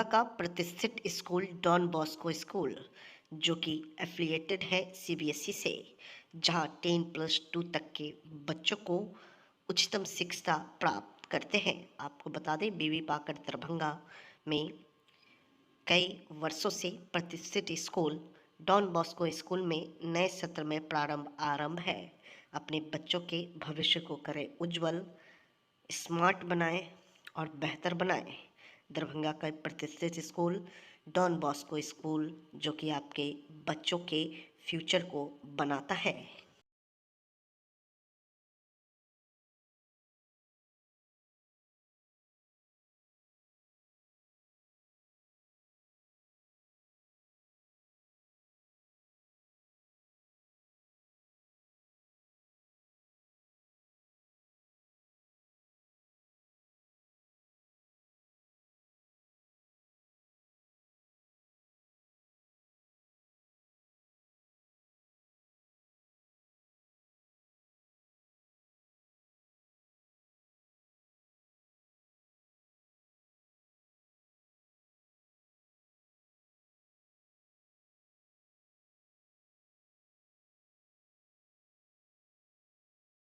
का प्रतिष्ठित school don Bosco school, जो कि एफिलिएटेड है सीबीएसई से, जहां 10+2 तक के बच्चों को उच्चतम शिक्षा प्राप्त करते हैं। आपको बता दें, बीवी पाकर दरभंगा में कई वर्षों से प्रतिष्ठित स्कूल डॉन बॉस्को स्कूल में नए सत्र में आरंभ है। अपने बच्चों के भविष्य को करें उज्जवल, स्मार्ट बनाएं और बेहतर बनाएं। दरभंगा का प्रतिष्ठित स्कूल डॉन बॉस्को स्कूल, जो कि आपके बच्चों के फ्यूचर को बनाता है।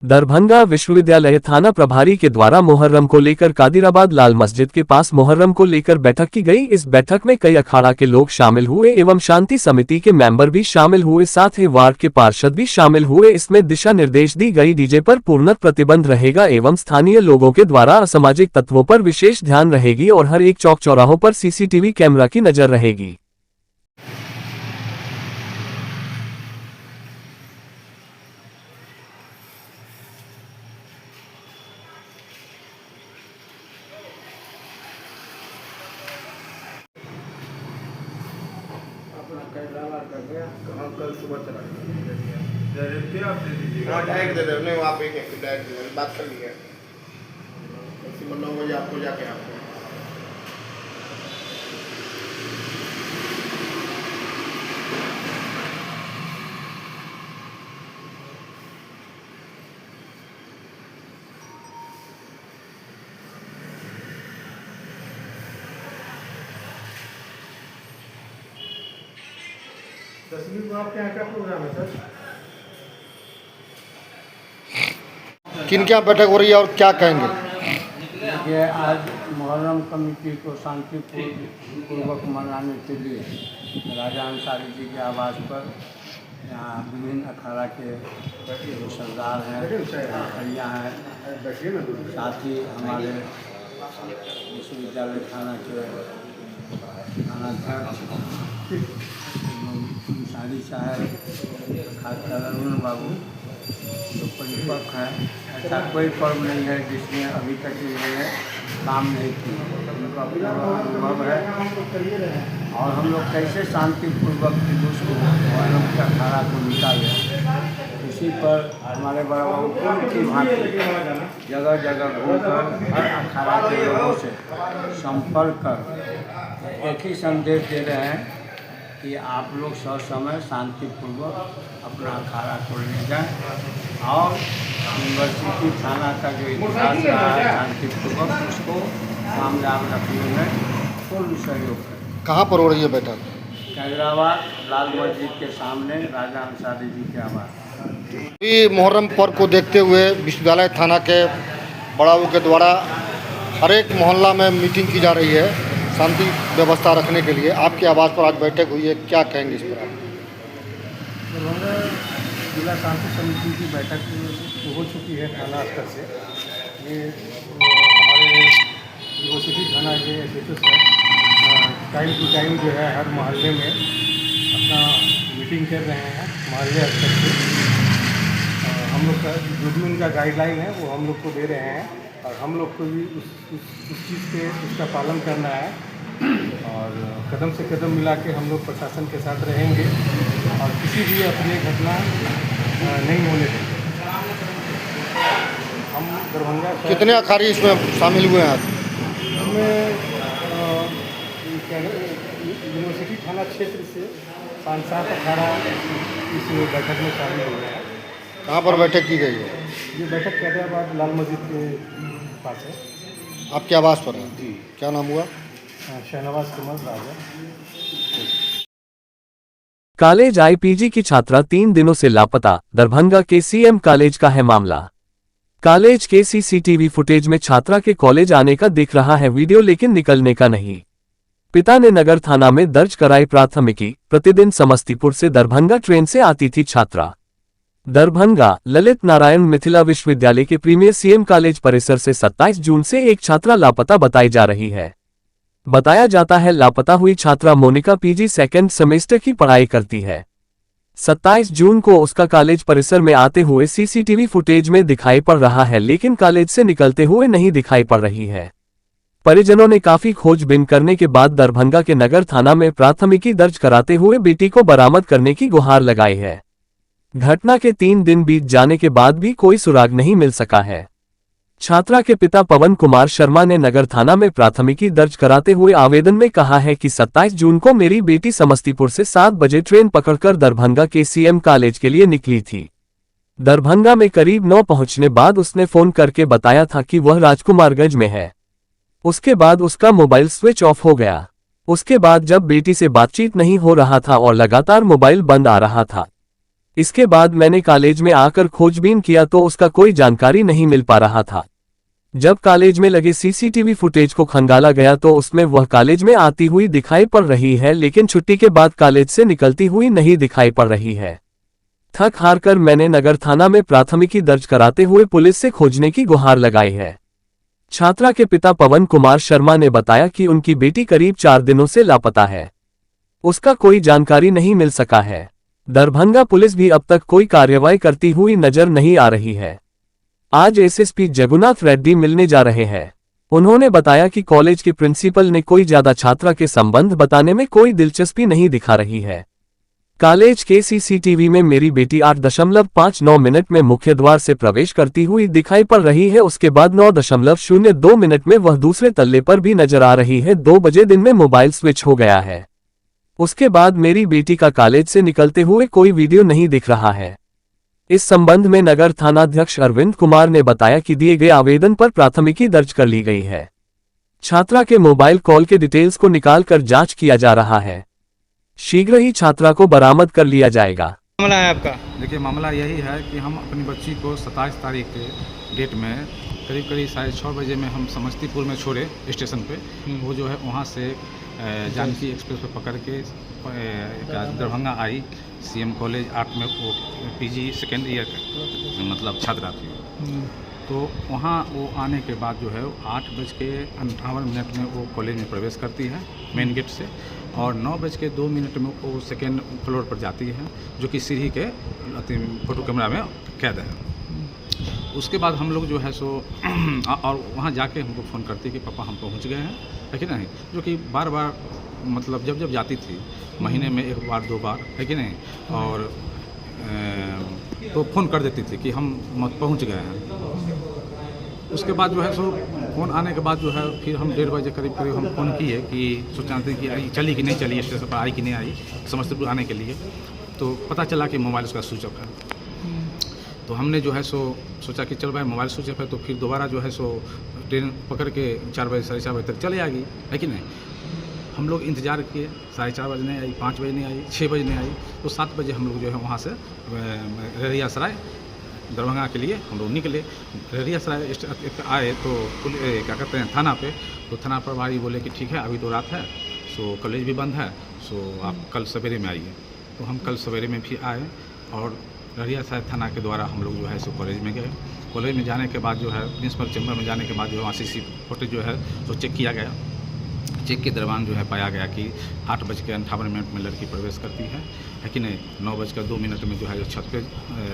दरभंगा विश्वविद्यालय थाना प्रभारी के द्वारा मुहर्रम को लेकर कादिराबाद लाल मस्जिद के पास मुहर्रम को लेकर बैठक की गई। इस बैठक में कई अखाड़ा के लोग शामिल हुए एवं शांति समिति के मेंबर भी शामिल हुए, साथ ही वार्ड के पार्षद भी शामिल हुए। इसमें दिशा निर्देश दी गई, डीजे पर पूर्ण प्रतिबंध रहेगा एवं स्थानीय लोगों के द्वारा असामाजिक तत्वों पर विशेष ध्यान रहेगी और हर एक चौक चौराहों पर सीसीटीवी कैमरा की नजर रहेगी। कल सुबह चला डायरेक्ट दे दे, नहीं आप एक डायरेक्ट दे, बात कर लीजिए। 9 बजे आपको जाके आपको तस्वीर आपके यहाँ क्या प्रोग्राम है सर? किन क्या बैठक हो रही है और क्या कहेंगे? ये आज मुहर्रम कमेटी को शांतिपूर्वक मनाने के लिए राजा अंसारी जी के आवास पर यहाँ विभिन्न अखाड़ा के जो सरदार हैं, खड़ियाँ हैं, साथ ही हमारे विश्वविद्यालय थाना के थानाध्यक्ष अंसारी साहब, खासकर अरुण बाबू, जो परिपक्व है। ऐसा कोई पर्व नहीं है जिसमें अभी तक इन्होंने काम नहीं किया। उनका पूरा अनुभव है और हम लोग कैसे शांतिपूर्वक जुलूस को मुहर्रम के अखाड़ा को निकालें, इसी पर हमारे बड़ा बाबू पुल की भांति जगह जगह घूमकर हर अखाड़ा के लोगों से संपर्क कर एक ही संदेश दे रहे हैं कि आप लोग समय शांतिपूर्वक अपना अखाड़ा को ले जाएं और यूनिवर्सिटी थाना का जो इतिहास रहा है शांतिपूर्वक, उसको कामयाब रखने में पूर्ण सहयोग करें। कहाँ पर हो रही है बैठक? कादिराबाद लाल मस्जिद के सामने राजा अंसारी जी के आवास। ये मुहर्रम पर्व को देखते हुए विश्वविद्यालय थाना के बड़ाऊ के द्वारा हर एक मोहल्ला में मीटिंग की जा रही है शांति व्यवस्था रखने के लिए। आपके आवास पर आज बैठक हुई है, क्या कहेंगे इस पर आप? दरभंगा जिला शांति समिति की बैठक हो चुकी है थाना स्तर से। ये हमारे यूनिवर्सिटी थाना के SHO sir time to time जो है हर मोहल्ले में अपना मीटिंग कर रहे हैं मोहल्ले स्तर से। हम लोग का जो भी उनका गाइडलाइन है वो हम लोग को दे रहे हैं और हम लोग को भी उस चीज़ पे उसका पालन करना है और कदम से कदम मिला के हम लोग प्रशासन के साथ रहेंगे और किसी भी अप्रिय घटना नहीं होने देंगे। हम दरभंगा कितने अखाड़ी इसमें शामिल हुए हैं? इसमें यूनिवर्सिटी थाना क्षेत्र से 5-7 अखाड़ा इस बैठक में शामिल हो गए हैं। कहाँ पर बैठक की गई है? ये बैठक कादिराबाद लाल मस्जिद के पास है। आपके आवास पर है? जी। क्या नाम हुआ? शहनवाज कमर राजा। कॉलेज आईपीजी की छात्रा 3 दिनों से लापता, दरभंगा के सीएम कॉलेज का है मामला। कॉलेज के सीसीटीवी फुटेज में छात्रा के कॉलेज आने का दिख रहा है वीडियो, लेकिन निकलने का नहीं। पिता ने नगर थाना में दर्ज कराई प्राथमिकी। प्रतिदिन समस्तीपुर से दरभंगा ट्रेन से आती थी छात्रा। दरभंगा ललित नारायण मिथिला विश्वविद्यालय के प्रीमियर सीएम कॉलेज परिसर से 27 जून से एक छात्रा लापता बताई जा रही है। बताया जाता है लापता हुई छात्रा मोनिका पीजी सेकेंड सेमेस्टर की पढ़ाई करती है। 27 जून को उसका कॉलेज परिसर में आते हुए सीसीटीवी फुटेज में दिखाई पड़ रहा है, लेकिन कॉलेज से निकलते हुए नहीं दिखाई पड़ रही है। परिजनों ने काफी खोजबीन करने के बाद दरभंगा के नगर थाना में प्राथमिकी दर्ज कराते हुए बेटी को बरामद करने की गुहार लगाई है। घटना के 3 दिन बीत जाने के बाद भी कोई सुराग नहीं मिल सका है। छात्रा के पिता पवन कुमार शर्मा ने नगर थाना में प्राथमिकी दर्ज कराते हुए आवेदन में कहा है कि 27 जून को मेरी बेटी समस्तीपुर से 7 बजे ट्रेन पकड़कर दरभंगा के सीएम कॉलेज के लिए निकली थी। दरभंगा में करीब 9 पहुंचने बाद उसने फोन करके बताया था कि वह राजकुमारगंज में है। उसके बाद उसका मोबाइल स्विच ऑफ हो गया। उसके बाद जब बेटी से बातचीत नहीं हो रहा था और लगातार मोबाइल बंद आ रहा था, इसके बाद मैंने कॉलेज में आकर खोजबीन किया तो उसका कोई जानकारी नहीं मिल पा रहा था। जब कॉलेज में लगे सीसीटीवी फुटेज को खंगाला गया तो उसमें वह कॉलेज में आती हुई दिखाई पड़ रही है, लेकिन छुट्टी के बाद कॉलेज से निकलती हुई नहीं दिखाई पड़ रही है। थक हार कर मैंने नगर थाना में प्राथमिकी दर्ज कराते हुए पुलिस से खोजने की गुहार लगाई है। छात्रा के पिता पवन कुमार शर्मा ने बताया कि उनकी बेटी करीब 4 दिनों से लापता है। उसका कोई जानकारी नहीं मिल सका है। दरभंगा पुलिस भी अब तक कोई कार्रवाई करती हुई नजर नहीं आ रही है। आज एसएसपी जगुनाथ रेड्डी मिलने जा रहे हैं। उन्होंने बताया कि कॉलेज के प्रिंसिपल ने कोई ज्यादा छात्रा के संबंध बताने में कोई दिलचस्पी नहीं दिखा रही है। कॉलेज के सीसीटीवी में मेरी बेटी 8.59 मिनट में मुख्य द्वार से प्रवेश करती हुई दिखाई पड़ रही है। उसके बाद 9.02 मिनट में वह दूसरे तल्ले पर भी नजर आ रही है। 2 बजे दिन में मोबाइल स्विच हो गया है। उसके बाद मेरी बेटी का कॉलेज से निकलते हुए कोई वीडियो नहीं दिख रहा है। इस संबंध में नगर थानाध्यक्ष अरविंद कुमार ने बताया कि दिए गए आवेदन पर प्राथमिकी दर्ज कर ली गई है। छात्रा के मोबाइल कॉल के डिटेल्स को निकालकर जांच किया जा रहा है। शीघ्र ही छात्रा को बरामद कर लिया जाएगा। मामला है आपका? देखिए, मामला यही है कि हम अपनी बच्ची को 27 तारीख के डेट में करीब 6:30 बजे में हम समस्तीपुर में छोड़े स्टेशन पे। वो जो है वहाँ से जानकी एक्सप्रेस पे पकड़ के दरभंगा आई। सीएम कॉलेज 8 में वो पीजी सेकेंड ईयर मतलब छात्रा थी। तो वहाँ वो आने के बाद जो है 8:58 में वो कॉलेज में प्रवेश करती है मेन गेट से, और 9:02 में वो सेकेंड फ्लोर पर जाती है, जो कि सीढ़ी के फोटो कैमरा में कैद है। उसके बाद हम लोग जो है सो और वहाँ जाके हमको फ़ोन करती कि पापा हम पहुँच गए हैं, है कि नहीं, जो कि बार बार मतलब जब जाती थी महीने में 1 बार 2 बार, है कि नहीं, और तो फ़ोन कर देती थी कि हम पहुँच गए हैं। उसके बाद जो है सो फ़ोन आने के बाद जो है फिर हम 1:30 बजे करीब हम फ़ोन किए कि सोचते कि आई चली कि नहीं चली, स्टेशन पर आई कि नहीं आई समस्तीपुर आने के लिए। तो पता चला कि मोबाइल उसका स्विच ऑफ है। तो हमने जो है सो सोचा कि चल भाई मोबाइल स्विच ऑफ है, तो फिर दोबारा जो है सो ट्रेन पकड़ के 4 बजे 4:30 बजे तक चले आएगी, है कि नहीं। हम लोग इंतज़ार किए, 4:30 बजे नहीं आई, 5 बजे नहीं आई, 6 बजे नहीं आई, तो 7 बजे हम लोग जो है वहाँ से ररिया सराय दरभंगा के लिए हम लोग निकले। ररिया सराय आए तो क्या कहते हैं थाना पे, तो थाना प्रभारी बोले कि ठीक है अभी तो रात है, सो कॉलेज भी बंद है, सो आप कल सवेरे में आइए। तो हम कल सवेरे में भी आए और ररिया सराय थाना के द्वारा हम लोग जो है सो कॉलेज में गए। कॉलेज में जाने के बाद जो है प्रिंसिपल चैम्बर में जाने के बाद जो है वहाँ सीसी फुटेज जो है तो चेक किया गया। चेक के दौरान जो है पाया गया कि 8:58 में लड़की प्रवेश करती है कि नहीं। 9:02 में जो है छत पे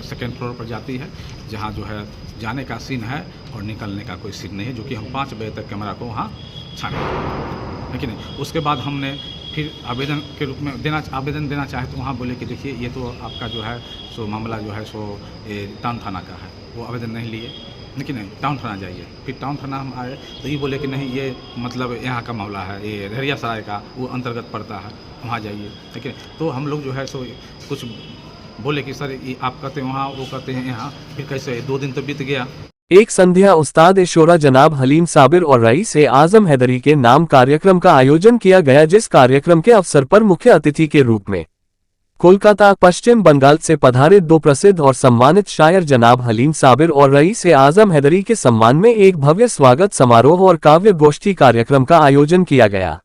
सेकेंड फ्लोर पर जाती है, जहाँ जो है जाने का सीन है और निकलने का कोई सीन नहीं है, जो कि हम 5 बजे तक कैमरा को वहाँ छाने, है कि नहीं। उसके बाद हमने फिर आवेदन के रूप में आवेदन देना चाहे तो वहाँ बोले कि देखिए ये तो आपका जो है सो मामला जो है सो टाउन थाना का है, वो आवेदन नहीं लिए, लेकिन नहीं टाउन थाना जाइए। फिर टाउन थाना हम आए तो ये बोले कि नहीं ये मतलब यहाँ का मामला है, ये ररिया सराय का वो अंतर्गत पड़ता है, वहाँ जाइए, ठीक है। तो हम लोग जो है सो कुछ बोले कि सर ये आप कहते हैं वहाँ, वो कहते हैं यहाँ, फिर कैसे 2 दिन तो बीत गया। एक संध्या उस्ताद शोरा जनाब हलीम साबिर और रईस आजम हैदरी के नाम कार्यक्रम का आयोजन किया गया, जिस कार्यक्रम के अवसर पर मुख्य अतिथि के रूप में कोलकाता पश्चिम बंगाल से पधारे दो प्रसिद्ध और सम्मानित शायर जनाब हलीम साबिर और रईस आजम हैदरी के सम्मान में एक भव्य स्वागत समारोह और काव्य गोष्ठी कार्यक्रम का आयोजन किया गया।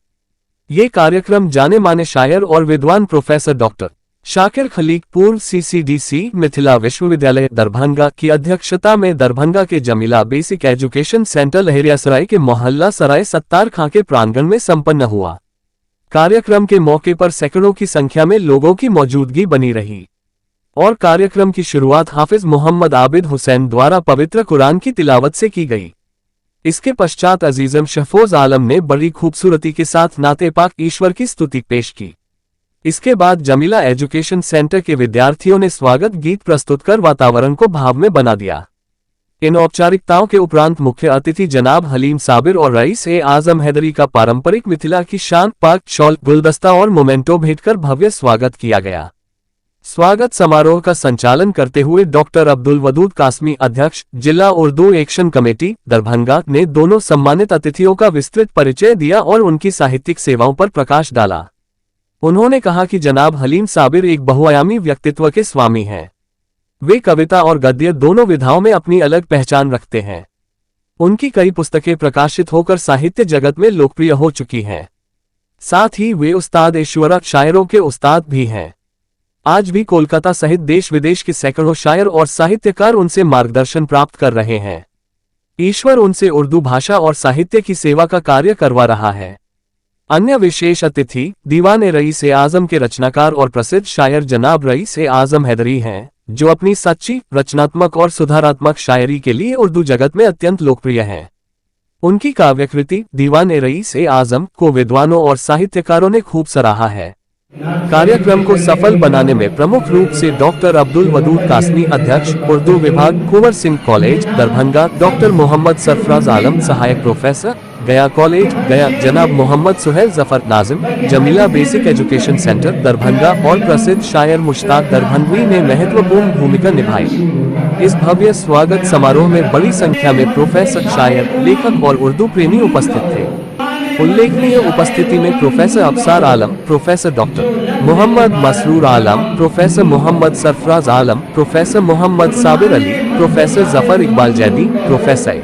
ये कार्यक्रम जाने माने शायर और विद्वान प्रोफेसर डॉक्टर शाकिर खलीक पूर्व CCDC मिथिला विश्वविद्यालय दरभंगा की अध्यक्षता में दरभंगा के Jamila basic education centre Laheriasarai के मोहल्ला सराय सत्तार खां के प्रांगण में संपन्न हुआ। कार्यक्रम के मौके पर सैकड़ों की संख्या में लोगों की मौजूदगी बनी रही और कार्यक्रम की शुरुआत हाफिज मोहम्मद आबिद हुसैन द्वारा पवित्र कुरान की तिलावत से की गई। इसके पश्चात अजीजम शहफोज आलम ने बड़ी खूबसूरती के साथ नाते पाक ईश्वर की स्तुति पेश की। इसके बाद जमीला एजुकेशन सेंटर के विद्यार्थियों ने स्वागत गीत प्रस्तुत कर वातावरण को भावमय बना दिया। इन औपचारिकताओं के उपरांत मुख्य अतिथि जनाब हलीम साबिर और रईस आजम हैदरी का पारंपरिक मिथिला की शान पाक शॉल, गुलदस्ता और मोमेंटो भेंटकर भव्य स्वागत किया गया। स्वागत समारोह का संचालन करते हुए डॉक्टर अब्दुल वदूद कासमी, अध्यक्ष जिला उर्दू एक्शन कमेटी दरभंगा, ने दोनों सम्मानित अतिथियों का विस्तृत परिचय दिया और उनकी साहित्यिक सेवाओं पर प्रकाश डाला। उन्होंने कहा कि जनाब हलीम साबिर एक बहुआयामी व्यक्तित्व के स्वामी हैं। वे कविता और गद्य दोनों विधाओं में अपनी अलग पहचान रखते हैं। उनकी कई पुस्तकें प्रकाशित होकर साहित्य जगत में लोकप्रिय हो चुकी हैं। साथ ही वे उस्ताद शुअरा, शायरों के उस्ताद भी हैं। आज भी कोलकाता सहित देश विदेश के सैकड़ों शायर और साहित्यकार उनसे मार्गदर्शन प्राप्त कर रहे हैं। ईश्वर उनसे उर्दू भाषा और साहित्य की सेवा का कार्य करवा रहा है। अन्य विशेष अतिथि दीवान रईस आजम के रचनाकार और प्रसिद्ध शायर जनाब रईस आजम हैदरी हैं, जो अपनी सच्ची, रचनात्मक और सुधारात्मक शायरी के लिए उर्दू जगत में अत्यंत लोकप्रिय हैं। उनकी काव्यकृति दीवान रईस आजम को विद्वानों और साहित्यकारों ने खूब सराहा है। कार्यक्रम को सफल बनाने में प्रमुख रूप से डॉक्टर अब्दुल वदूद कासमी, अध्यक्ष उर्दू विभाग, कुंवर सिंह कॉलेज दरभंगा, डॉक्टर मोहम्मद सरफराज आलम, सहायक प्रोफेसर गया कॉलेज गया, जनाब Mohammad Suhail Zafar Nazim, Jamila basic education centre Darbhanga और प्रसिद्ध शायर मुश्ताक दरभंगवी ने महत्वपूर्ण भूमिका निभाई। इस भव्य स्वागत समारोह में बड़ी संख्या में प्रोफेसर, शायर, लेखक और उर्दू प्रेमी उपस्थित थे। उल्लेखनीय उपस्थिति में professor Afsar Alam, professor doctor Mohammad Masroor Alam, professor Mohammad Sarfaraz Alam, professor Mohammad Sabir Ali, professor Zafar Iqbal Zaidi, professor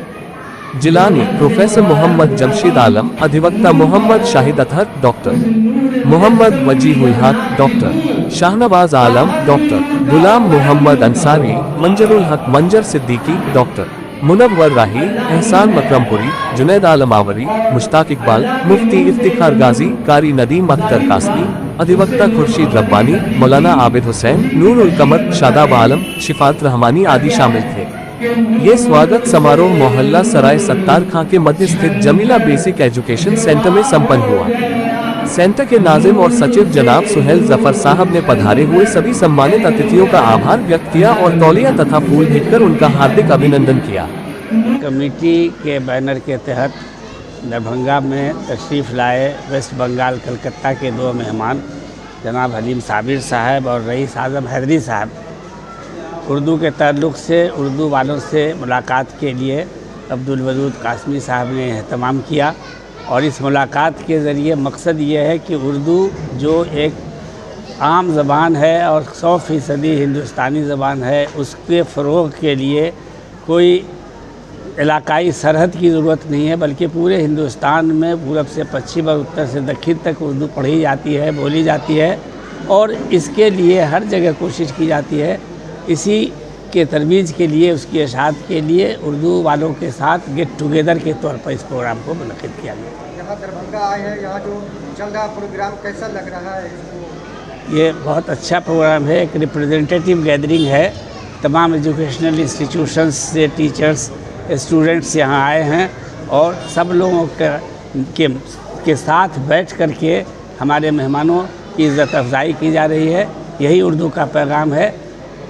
Jilani, professor Mohammad Jamshed Alam, अधिवक्ता Mohammad Shahid Athar, doctor Mohammad Wajih ul Haq, doctor Shahnawaz Alam, doctor Ghulam Mohammad Ansari, Manzarul Haq Manzar Siddiqui, doctor Munawwar राही, एहसान मकरमपुरी, जुनैद आलम आवरी, मुश्ताक इकबाल, मुफ्ती इफ्तिखार गाजी, कारी नदीम अख्तर कासमी, अधिवक्ता खुर्शीद रब्बानी, मौलाना आबिद हुसैन, नूर उल कमर, शादाब आलम, शिफात रहमानी आदि शामिल थे। ये स्वागत समारोह मोहल्ला सराय सत्तार खां के मध्य स्थित जमीला बेसिक एजुकेशन सेंटर में संपन्न हुआ। सेंटर के नाजिम और सचिव जनाब सुहेल जफर साहब ने पधारे हुए सभी सम्मानित अतिथियों का आभार व्यक्त किया और तौलिया तथा फूल भेंटकर उनका हार्दिक अभिनंदन किया। कमेटी के बैनर के तहत दरभंगा में तशरीफ़ लाए वेस्ट बंगाल कलकत्ता के दो मेहमान जनाब हलीम साबिर साहब और रईस आजम हैदरी साहब उर्दू के ताल्लुक़ से उर्दू वालों से मुलाकात के लिए अब्दुल वदूद कासमी साहब ने एहतमाम किया और इस मुलाकात के ज़रिए मकसद ये है कि उर्दू जो एक आम ज़बान है और 100% हिंदुस्तानी ज़बान है, उसके फ़रोग़ के लिए कोई इलाकाई सरहद की ज़रूरत नहीं है, बल्कि पूरे हिंदुस्तान में पूरब से पश्चिम और उत्तर से दक्षिण तक उर्दू पढ़ी जाती है, बोली जाती है और इसके लिए हर जगह कोशिश की जाती है। इसी के तरवीज के लिए, उसकी इशाअत के लिए उर्दू वालों के साथ गेट टुगेदर के तौर पर इस प्रोग्राम को मुनक़िद किया गया। यहाँ दरभंगा आए हैं, यहाँ जो चल रहा प्रोग्राम कैसा लग रहा है इसको? ये बहुत अच्छा प्रोग्राम है, एक रिप्रेजेंटेटिव गैदरिंग है। तमाम एजुकेशनल इंस्टीट्यूशंस से टीचर्स, स्टूडेंट्स यहाँ आए हैं और सब लोगों के साथ बैठ कर के हमारे मेहमानों की इज़्ज़त अफजाई की जा रही है। यही उर्दू का पैगाम है।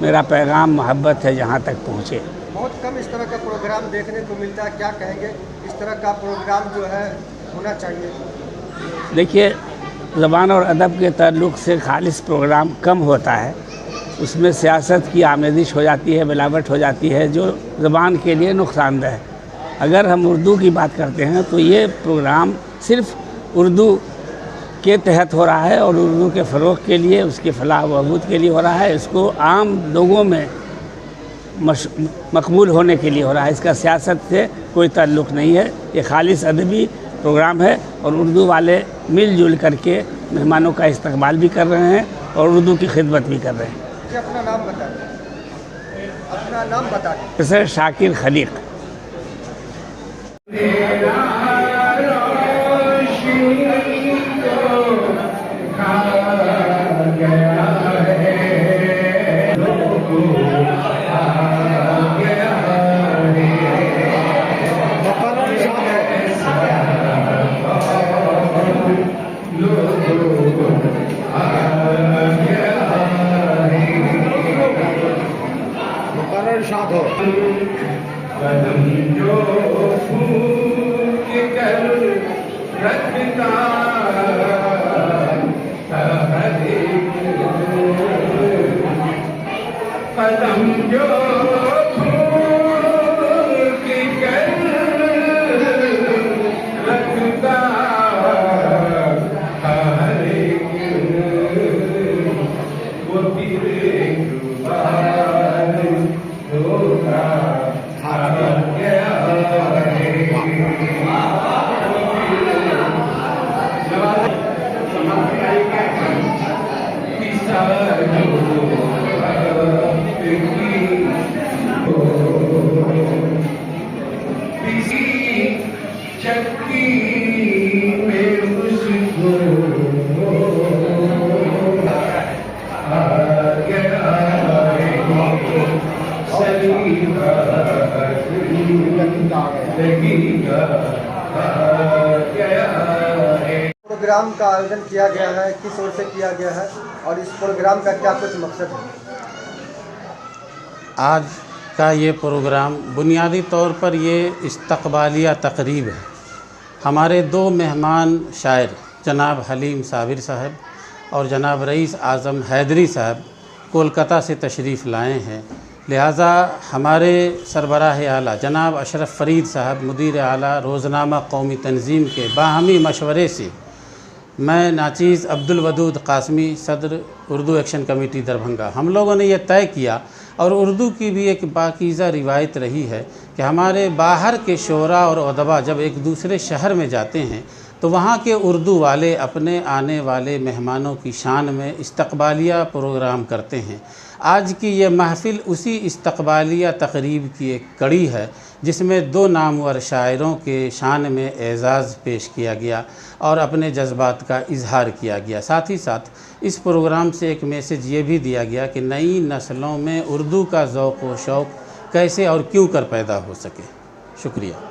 मेरा पैगाम मोहब्बत है जहाँ तक पहुँचे। बहुत कम इस तरह का प्रोग्राम देखने को मिलता है, क्या कहेंगे? इस तरह का प्रोग्राम जो है होना चाहिए। देखिए, ज़बान और अदब के ताल्लुक़ से खालिस प्रोग्राम कम होता है, उसमें सियासत की आमेजिश हो जाती है, मिलावट हो जाती है, जो ज़बान के लिए नुकसानदेह है। अगर हम उर्दू की बात करते हैं तो ये प्रोग्राम सिर्फ़ उर्दू के तहत हो रहा है और उर्दू के फ़रोग़ के लिए, उसके फलाह बहबूद के लिए हो रहा है। इसको आम लोगों में मकबूल होने के लिए हो रहा है। इसका सियासत से कोई ताल्लुक़ नहीं है। ये खालिस अदबी प्रोग्राम है और उर्दू वाले मिलजुल करके मेहमानों का इस्तकबाल भी कर रहे हैं और उर्दू की खिदमत भी कर रहे हैं। जी, अपना नाम बता दें। अपना नाम बता दें। प्रोफेसर शाकिर खलीक। प्रोग्राम का आयोजन किया गया है, किस ओर से किया गया है और इस प्रोग्राम का क्या कुछ मकसद है? आज का ये प्रोग्राम बुनियादी तौर पर ये इस्तकबालिया तकरीब है। हमारे दो मेहमान शायर जनाब हलीम साबिर साहब और जनाब रईस आज़म हैदरी साहब कोलकाता से तशरीफ़ लाए हैं। लिहाजा हमारे सरबराह आला जनाब अशरफ फ़रीद साहब मुदीर आला रोज़नामा कौमी तंजीम के बाहमी मशवरे से मैं नाचीज़ अब्दुल वदूद कासमी सदर उर्दू एक्शन कमेटी दरभंगा, हम लोगों ने यह तय किया और उर्दू की भी एक पाकीज़ा रिवायत रही है कि हमारे बाहर के शोरा और अदबा जब एक दूसरे शहर में जाते हैं तो वहाँ के उर्दू वाले अपने आने वाले मेहमानों की शान में इस्तकबालिया प्रोग्राम करते हैं। आज की ये महफ़िल उसी इस्तकबालिया तकरीब की एक कड़ी है जिसमें दो नामवर शायरों के शान में एज़ाज़ पेश किया गया और अपने जज्बात का इजहार किया गया। साथ ही साथ इस प्रोग्राम से एक मैसेज ये भी दिया गया कि नई नस्लों में उर्दू का ज़ौक़ व शौक़ कैसे और क्यों कर पैदा हो सके। शुक्रिया।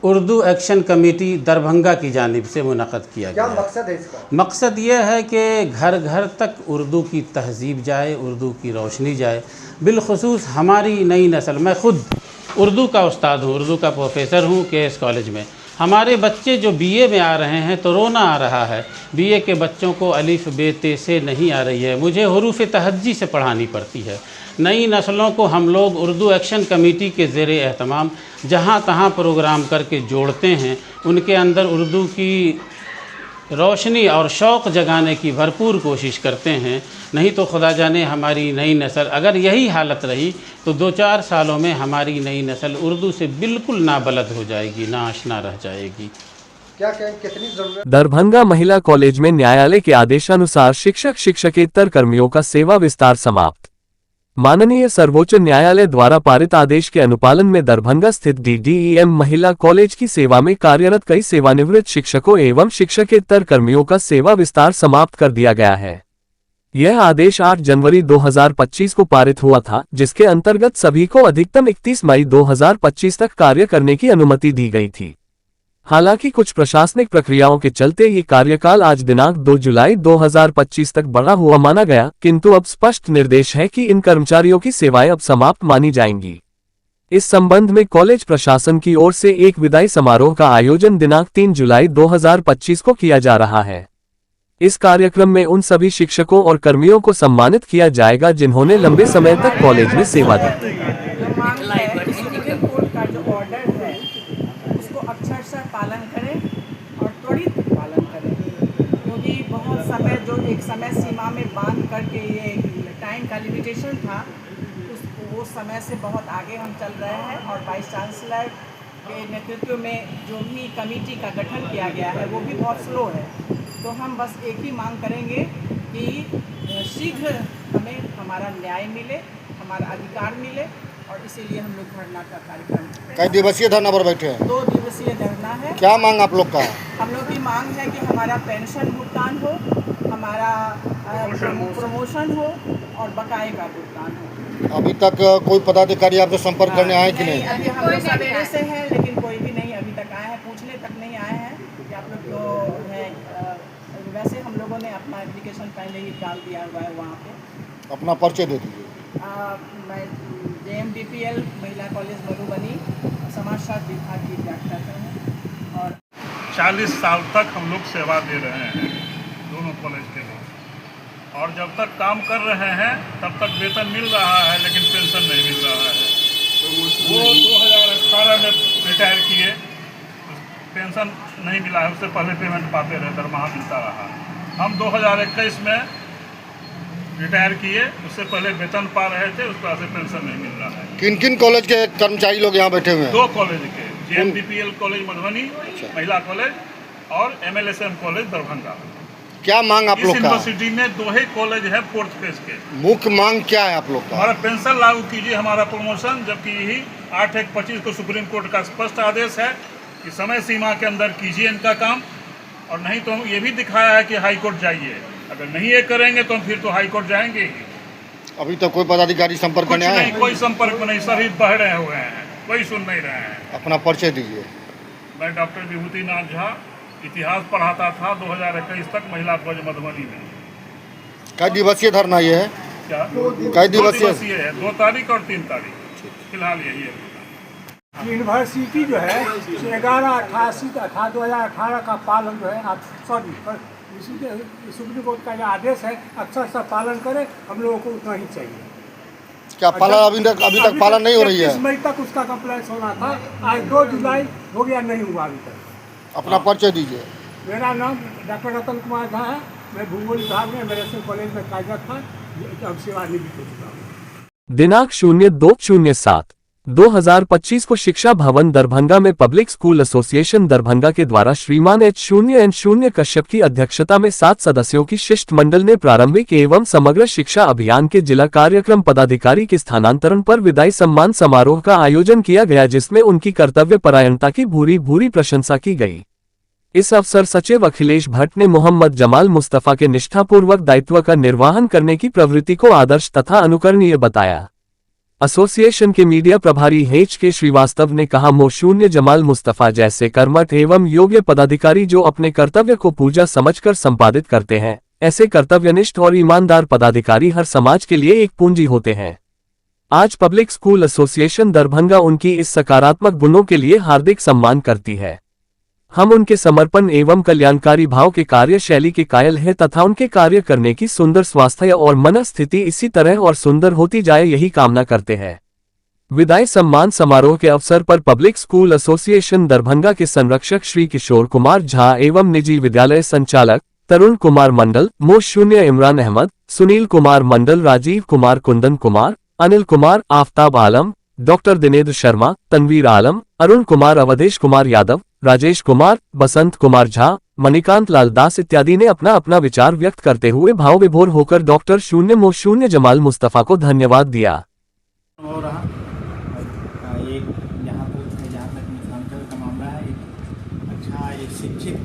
उर्दू एक्शन कमेटी दरभंगा की जानिब से मुनक़द किया गया। क्या मकसद है इसका? मकसद यह है कि घर घर तक उर्दू की तहज़ीब जाए, उर्दू की रोशनी जाए। बिलख़ुसूस हमारी नई नस्ल, मैं ख़ुद उर्दू का उस्ताद हूँ, उर्दू का प्रोफेसर हूँ KS कॉलेज में। हमारे बच्चे जो BA में आ रहे हैं तो रोना आ रहा है। BA के बच्चों को अलिफ बे ते से नहीं आ रही है, मुझे हुरूफ़ तहज्जी से पढ़ानी पड़ती है। नई नस्लों को हम लोग उर्दू एक्शन कमेटी के ज़ेरे एहतमाम जहाँ तहाँ प्रोग्राम करके जोड़ते हैं, उनके अंदर उर्दू की रोशनी और शौक़ जगाने की भरपूर कोशिश करते हैं। नहीं तो खुदा जाने हमारी नई नस्ल अगर यही हालत रही तो 2-4 सालों में हमारी नई नस्ल उर्दू से बिल्कुल नाबलद हो जाएगी, नाआशना रह जाएगी। क्या कहें, कितनी ज़रूरत? दरभंगा महिला कॉलेज में न्यायालय के आदेशानुसार शिक्षक शिक्षकेतर कर्मियों का सेवा विस्तार समाप्त। माननीय सर्वोच्च न्यायालय द्वारा पारित आदेश के अनुपालन में दरभंगा स्थित DDEM महिला कॉलेज की सेवा में कार्यरत कई सेवानिवृत्त शिक्षकों एवं शिक्षकेतर कर्मियों का सेवा विस्तार समाप्त कर दिया गया है। यह आदेश 8 जनवरी 2025 को पारित हुआ था, जिसके अंतर्गत सभी को अधिकतम 31 मई 2025 तक कार्य करने की अनुमति दी गई थी। हालांकि कुछ प्रशासनिक प्रक्रियाओं के चलते ये कार्यकाल आज दिनांक 2 जुलाई 2025 तक बढ़ा हुआ माना गया, किंतु अब स्पष्ट निर्देश है कि इन कर्मचारियों की सेवाएं अब समाप्त मानी जाएंगी। इस संबंध में कॉलेज प्रशासन की ओर से एक विदाई समारोह का आयोजन दिनांक 3 जुलाई 2025 को किया जा रहा है। इस कार्यक्रम में उन सभी शिक्षकों और कर्मियों को सम्मानित किया जाएगा जिन्होंने लंबे समय तक कॉलेज में सेवा दी। सुप्रीम कोर्ट का जो ऑर्डर है उसको अक्षरशः पालन करें और त्वरित पालन करें, क्योंकि बहुत समय जो एक समय सीमा में बांध करके ये टाइम का लिमिटेशन था वो समय से बहुत आगे हम चल रहे हैं और वाइस चांसलर के नेतृत्व में जो भी कमेटी का गठन किया गया है वो भी बहुत स्लो है। तो हम बस एक ही मांग करेंगे कि शीघ्र हमें हमारा न्याय मिले, हमारा अधिकार मिले, और इसीलिए हम लोग धरना का कार्यक्रम। कई दिवसीय धरना पर बैठे हैं? 2 दिवसीय धरना है। क्या मांग आप लोग का है? हम लोग की मांग है कि हमारा पेंशन भुगतान हो, हमारा प्रमोशन हो और बकाये का भुगतान हो। अभी तक कोई पदाधिकारी आपसे संपर्क करने आए कि नहीं? अभी हम लोग सवेरे से हैं लेकिन कोई भी नहीं अभी तक आए हैं, पूछने तक नहीं आए हैं कि आप लोग तो हैं। वैसे हम लोगों ने अपना एप्लीकेशन पहले ही डाल दिया हुआ है वहाँ पे। अपना परिचय दे दीजिए। मैं JMDPL महिला कॉलेज मधुबनी समाजशास्त्र विभाग की व्याख्याता हूँ और 40 साल तक हम लोग सेवा दे रहे हैं दोनों कॉलेज के लोग, और जब तक काम कर रहे हैं तब तक वेतन मिल रहा है लेकिन पेंशन नहीं मिल रहा है। वो 2018 में रिटायर किए, पेंशन नहीं मिला है, उससे पहले पेमेंट पाते रहे, दरमाहा मिलता रहा। हम 2021 में रिटायर किए, उससे पहले वेतन पा रहे थे, उस वजह से पेंशन नहीं मिल रहा है। किन किन कॉलेज के कर्मचारी लोग यहाँ बैठे हुए हैं? 2 कॉलेज के, JMDPL कॉलेज मधुबनी महिला कॉलेज और MLSM कॉलेज दरभंगा। क्या मांग आप लोग का? यूनिवर्सिटी में 2 ही कॉलेज है 4th फेज के। मुख्य मांग क्या है आप लोग का? हमारा पेंशन लागू कीजिए, हमारा प्रमोशन, जबकि यही 8/1/25 को सुप्रीम कोर्ट का स्पष्ट आदेश है कि समय सीमा के अंदर कीजिए इनका काम, और नहीं तो ये भी दिखाया है कि हाई कोर्ट जाइए। अगर नहीं ये करेंगे तो फिर तो हाई कोर्ट जाएंगे ही। अभी तक कोई पदाधिकारी संपर्क करने आए? नहीं, कोई संपर्क में नहीं, सभी बह रहे हुए हैं, कोई सुन नहीं रहे हैं। अपना परिचय दीजिए। मैं डॉक्टर विभूतिनाथ झा, इतिहास पढ़ाता था 2021 तक महिला कॉलेज मधुबनी में। कई दिवसीय धरना ये है? क्या? कई दिवसीय है? 2 तारीख और 3 तारीख, फिलहाल यही है। यूनिवर्सिटी जो है 11/2018 का पालन जो है आप सुप्रीम कोर्ट का जो आदेश है अक्षरशः पालन करें, हम लोगों को उतना ही चाहिए। क्या पालन अभी तक पालन नहीं हो रही है? 31 मई तक उसका कंप्लेंस होना था, आज 2 जुलाई हो गया, नहीं हुआ अभी तक। अपना परिचय दीजिए। मेरा नाम डॉक्टर रतन कुमार झा है, मैं भूगोल विभाग में MLSM कॉलेज में कार्यरत था, अब सेवानिवृत्त हो चुका हूँ। दिनांक 02/07/2025 को शिक्षा भवन दरभंगा में पब्लिक स्कूल एसोसिएशन दरभंगा के द्वारा श्रीमान H0N0 कश्यप की अध्यक्षता में 7 सदस्यों की शिष्टमंडल ने प्रारंभिक एवं समग्र शिक्षा अभियान के जिला कार्यक्रम पदाधिकारी के स्थानांतरण पर विदाई सम्मान समारोह का आयोजन किया गया, जिसमें उनकी कर्तव्य परायणता की भूरी भूरी प्रशंसा की गई। इस अवसर सचिव अखिलेश भट्ट ने मोहम्मद जमाल मुस्तफा के निष्ठापूर्वक दायित्व का निर्वहन करने की प्रवृत्ति को आदर्श तथा अनुकरणीय बताया। एसोसिएशन के मीडिया प्रभारी H.K. श्रीवास्तव ने कहा, मोशून्य जमाल मुस्तफा जैसे कर्मठ एवं योग्य पदाधिकारी जो अपने कर्तव्य को पूजा समझकर संपादित करते हैं, ऐसे कर्तव्यनिष्ठ और ईमानदार पदाधिकारी हर समाज के लिए एक पूंजी होते हैं। आज पब्लिक स्कूल एसोसिएशन दरभंगा उनकी इस सकारात्मक गुणों के लिए हार्दिक सम्मान करती है। हम उनके समर्पण एवं कल्याणकारी भाव के कार्यशैली के कायल हैं तथा उनके कार्य करने की सुंदर स्वास्थ्य और मनस्थिति इसी तरह और सुंदर होती जाए, यही कामना करते हैं। विदाई सम्मान समारोह के अवसर पर पब्लिक स्कूल एसोसिएशन दरभंगा के संरक्षक श्री किशोर कुमार झा एवं निजी विद्यालय संचालक तरुण कुमार मंडल, मोशून्य इमरान अहमद, सुनील कुमार मंडल, राजीव कुमार, कुंदन कुमार, अनिल कुमार, आफ्ताब आलम, डॉक्टर दिनेन्द्र शर्मा, तनवीर आलम, अरुण कुमार, अवधेश कुमार यादव, राजेश कुमार, बसंत कुमार झा, मणिकांत लाल दास इत्यादि ने अपना अपना विचार व्यक्त करते हुए भाव विभोर होकर डॉक्टर मोशून्य जमाल मुस्तफा को धन्यवाद दिया। हो रहा एक जहाँ तक मिथिलांचल का मामला है, एक शिक्षित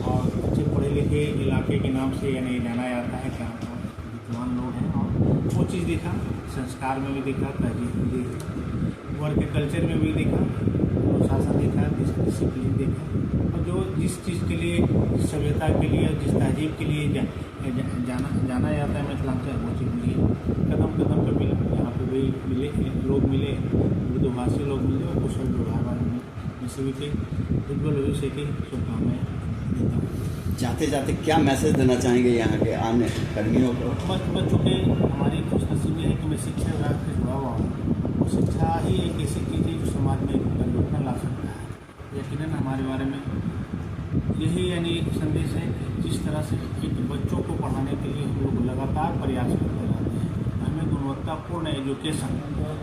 और अच्छे पढ़े लिखे इलाके के नाम से यानी जाना जाता है कि विद्वान लोग हैं, और वो चीज़ देखा, संस्कार में भी देखा, तहजीब में देखा, वर्क कल्चर में भी देखा, अनुशासन देखा, डिसिप्लिन देखा, और जो जिस चीज़ के लिए, जिस सभ्यता के लिए, जिस तहजीब के लिए जाना जाता है मिथिलांचल, वो चीज़ मिली। कदम कदम पर मिला, यहाँ पे भी मिले लोग मिले, उर्दू भाषी लोग मिले, और कुशल व्यवहार में सभी के उज्ज्वल भविष्य की शुभकामनाएं देता हूँ। जाते जाते क्या मैसेज देना चाहेंगे यहाँ के आने कर्मियों को? बच्चों के हमारी खुशनसीबी है कि मैं शिक्षा विभाग से जुड़ा हुआ हूँ और शिक्षा ही एक ऐसी चीज़ है जो समाज में परिवर्तन ला सकता है। यकीनन हमारे बारे में यही यानी संदेश है कि जिस तरह से एक बच्चों को पढ़ाने के लिए हम लोग लगातार प्रयास करते रहते हैं, हमें गुणवत्तापूर्ण एजुकेशन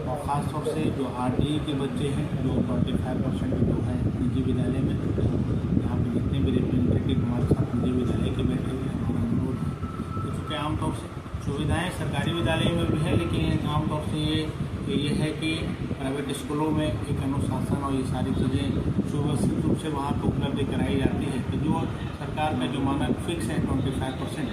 और ख़ासतौर से जो RDE के बच्चे हैं जो 45% जो हैं निजी विद्यालय में, यहाँ पर जितने भी रिप्रेजेंटेटिव हमारे साथ निजी विद्यालय के बैठे हुए हैं, हमारा अनुरोध है क्योंकि आमतौर से सुविधाएं सरकारी विद्यालय में भी है, लेकिन आमतौर से ये है कि प्राइवेट स्कूलों में एक अनुशासन और ये सारी चीज़ें सुव्यवस्थित रूप से वहाँ पर उपलब्ध कराई जाती है। तो जो सरकार का जो मानक फिक्स है 25%,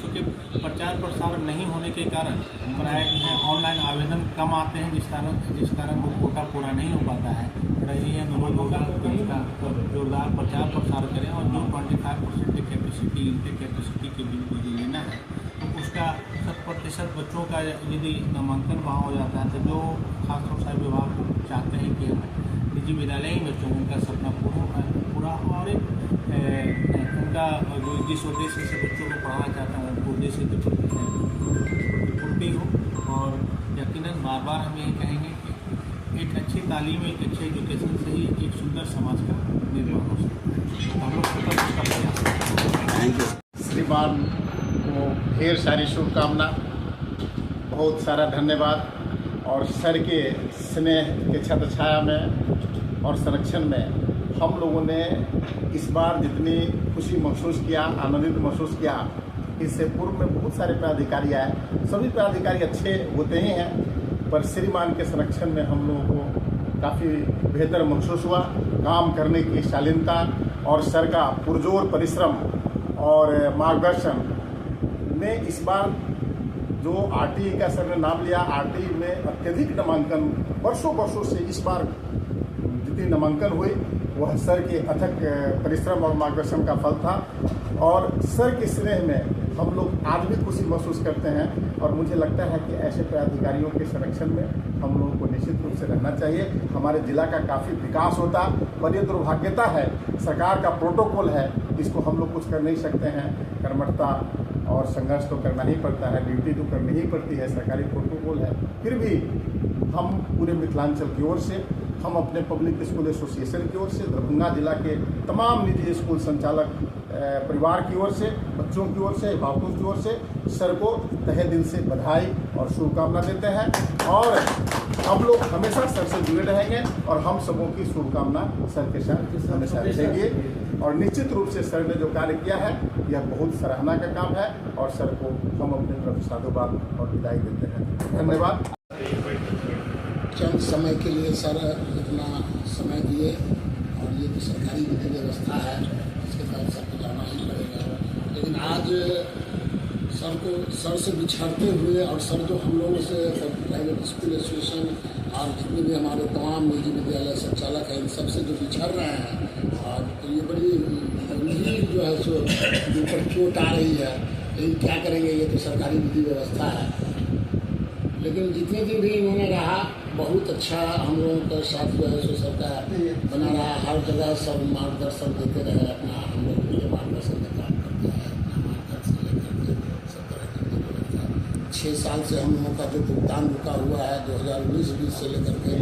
चूँकि प्रचार प्रसार नहीं होने के कारण प्राय जो है ऑनलाइन आवेदन कम आते हैं, जिस कारण वो कोटा पूरा नहीं हो पाता है। यही अनुरोध होगा कि इसका जोरदार प्रचार प्रसार करें और जो 25% कैपेसिटी इनके कैपेसिटी के लिए लेना है तो उसका 100% बच्चों का यदि नामांकन वहाँ हो जाता है तो जो खासतौर से विभाग चाहते हैं कि निजी विद्यालय ही बच्चों उनका सपना पूरा हो और उनका जो जिस उद्देश्य से बच्चों को पढ़ाना चाहते हैं उनको उद्देश्य की पूर्ति हो। और यकीनन बार बार हम यही कहेंगे कि एक अच्छी तालीम, एक अच्छे एजुकेशन से ही एक सुंदर समाज का निर्माण हो सकता है। हम लोग सतत उसका प्रयास करते हैं। श्रीमान को ढेर सारी शुभकामना, बहुत सारा धन्यवाद। और सर के स्नेह के छत्र छाया में और संरक्षण में हम लोगों ने इस बार जितनी खुशी महसूस किया, आनंदित महसूस किया, इससे पूर्व में बहुत सारे पदाधिकारी आए, सभी पदाधिकारी अच्छे होते ही हैं, पर श्रीमान के संरक्षण में हम लोगों को काफ़ी बेहतर महसूस हुआ। काम करने की शालीनता और सर का पुरजोर परिश्रम और मार्गदर्शन ने इस बार जो RTE का सर ने नाम लिया, RTE में अत्यधिक नामांकन वर्षों से इस बार जितनी नामांकन हुई वह सर के अथक परिश्रम और मार्गदर्शन का फल था। और सर के स्नेह में हम लोग आज भी खुशी महसूस करते हैं और मुझे लगता है कि ऐसे पदाधिकारियों के संरक्षण में हम लोगों को निश्चित रूप से रहना चाहिए। हमारे जिला का काफ़ी विकास होता, पर ये दुर्भाग्यता है, सरकार का प्रोटोकॉल है, इसको हम लोग कुछ कर नहीं सकते हैं। कर्मठता और संघर्ष तो करना ही पड़ता है, ड्यूटी तो करनी ही पड़ती है, सरकारी प्रोटोकॉल है। फिर भी हम पूरे मिथिलांचल की ओर से, हम अपने पब्लिक स्कूल एसोसिएशन की ओर से, दरभंगा जिला के तमाम निजी स्कूल संचालक परिवार की ओर से, बच्चों की ओर से, अभिभावकों की ओर से सर को तहे दिल से बधाई और शुभकामना देते हैं। और हम लोग हमेशा सर से जुड़े रहेंगे और हम सबों की शुभकामना सर के साथ हमेशा रहेंगे। और निश्चित रूप से सर ने जो कार्य किया है यह बहुत सराहना का काम है और सर को हम अपने तरफ साधुवाद और विदाई देते हैं। धन्यवाद। चंद समय के लिए सर इतना समय दिए और ये तो सरकारी विधि व्यवस्था है, इसके तहत सबको जाना ही पड़ेगा। लेकिन आज सर से बिछड़ते हुए और सर जो हम लोगों से प्राइवेट स्कूल एसोसिएशन और जितने भी हमारे तमाम निजी विद्यालय संचालक हैं इन सब से जो बिछड़ रहे हैं और तो ये बड़ी गंभीर जो है सो ऊपर चोट आ रही है। लेकिन क्या करेंगे, ये तो सरकारी विधि व्यवस्था है। लेकिन जितने दिन भी इन्होंने रहा बहुत अच्छा हम लोगों के साथ जो है सो सरकार बना रहा। हर जगह सब मार्गदर्शन देते रहे, अपना हम लोग के लिए मार्गदर्शन का काम करता है, अपना मार्गदर्शन से लेकर के सब तरह की व्यवस्था। 6 साल से हम लोगों का जो भुगतान रुका हुआ है 2019-20 से लेकर के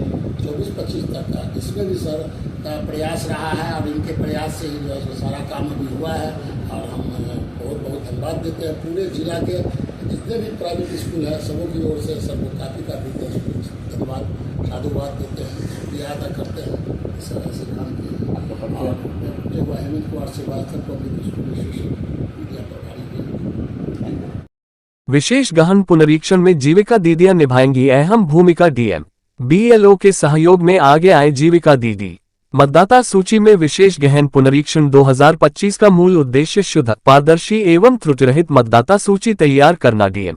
24-25 तक का, इसमें भी सर का प्रयास रहा है और इनके प्रयास से ही जो है सो सारा काम अभी हुआ है। और हम बहुत बहुत धन्यवाद देते हैं पूरे जिला के जितने भी प्राइवेट स्कूल हैं सबों की ओर से सर को काफ़ी धन्यवाद साधुवाद देते हैं, शुक्रिया अदा करते हैं इस तरह से काम किए। और जब Hemant Kumar Srivastava public school association media प्रभारी। विशेष गहन पुनरीक्षण में जीविका दीदियां निभाएंगी अहम भूमिका। DM BLO के सहयोग में आगे आए जीविका दीदी। मतदाता सूची में विशेष गहन पुनरीक्षण 2025 का मूल उद्देश्य शुद्ध, पारदर्शी एवं त्रुटिरहित मतदाता सूची तैयार करना। DM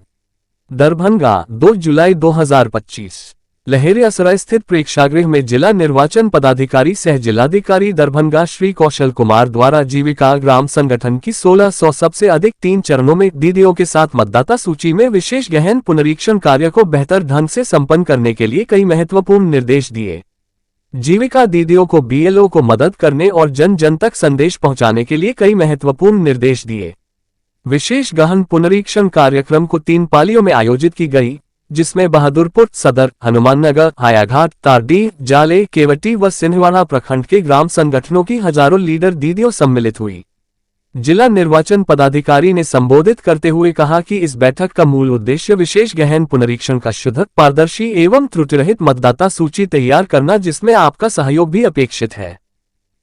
दरभंगा 2 जुलाई 2025। लहेरियासराय स्थित प्रेक्षागृह में जिला निर्वाचन पदाधिकारी सह जिलाधिकारी दरभंगा श्री कौशल कुमार द्वारा जीविका ग्राम संगठन की 1600 सबसे अधिक 3 चरणों में दीदियों के साथ मतदाता सूची में विशेष गहन पुनरीक्षण कार्य को बेहतर ढंग से संपन्न करने के लिए कई महत्वपूर्ण निर्देश दिए। जीविका दीदियों को बीएलओ को मदद करने और जन जन तक संदेश पहुंचाने के लिए कई महत्वपूर्ण निर्देश दिए। विशेष गहन पुनरीक्षण कार्यक्रम को 3 पालियों में आयोजित की गई, जिसमें बहादुरपुर सदर, हनुमाननगर, हायाघाट, तारडीह, जाले, केवटी व सिंहवाड़ा प्रखंड के ग्राम संगठनों की हजारों लीडर दीदियों सम्मिलित हुई। जिला निर्वाचन पदाधिकारी ने संबोधित करते हुए कहा कि इस बैठक का मूल उद्देश्य विशेष गहन पुनरीक्षण का शुद्ध, पारदर्शी एवं त्रुटिरहित मतदाता सूची तैयार करना, जिसमें आपका सहयोग भी अपेक्षित है।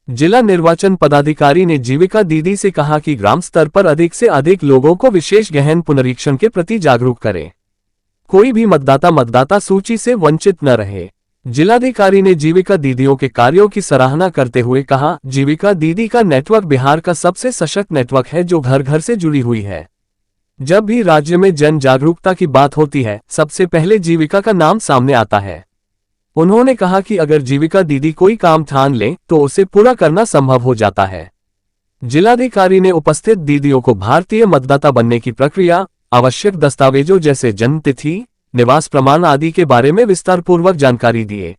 जिला निर्वाचन पदाधिकारी ने जीविका दीदी से कहा कि ग्राम स्तर पर अधिक से अधिक लोगों को विशेष गहन पुनरीक्षण के प्रति जागरूक करें। कोई भी मतदाता सूची से वंचित न रहे। जिलाधिकारी ने जीविका दीदियों के कार्यों की सराहना करते हुए कहा, जीविका दीदी का नेटवर्क बिहार का सबसे सशक्त नेटवर्क है जो घर घर से जुड़ी हुई है। जब भी राज्य में जन जागरूकता की बात होती है, सबसे पहले जीविका का नाम सामने आता है। उन्होंने कहा कि अगर जीविका दीदी कोई काम ठान ले तो उसे पूरा करना संभव हो जाता है। जिलाधिकारी ने उपस्थित दीदियों को भारतीय मतदाता बनने की प्रक्रिया, आवश्यक दस्तावेजों जैसे जन्म तिथि, निवास प्रमाण आदि के बारे में विस्तार पूर्वक जानकारी दिए।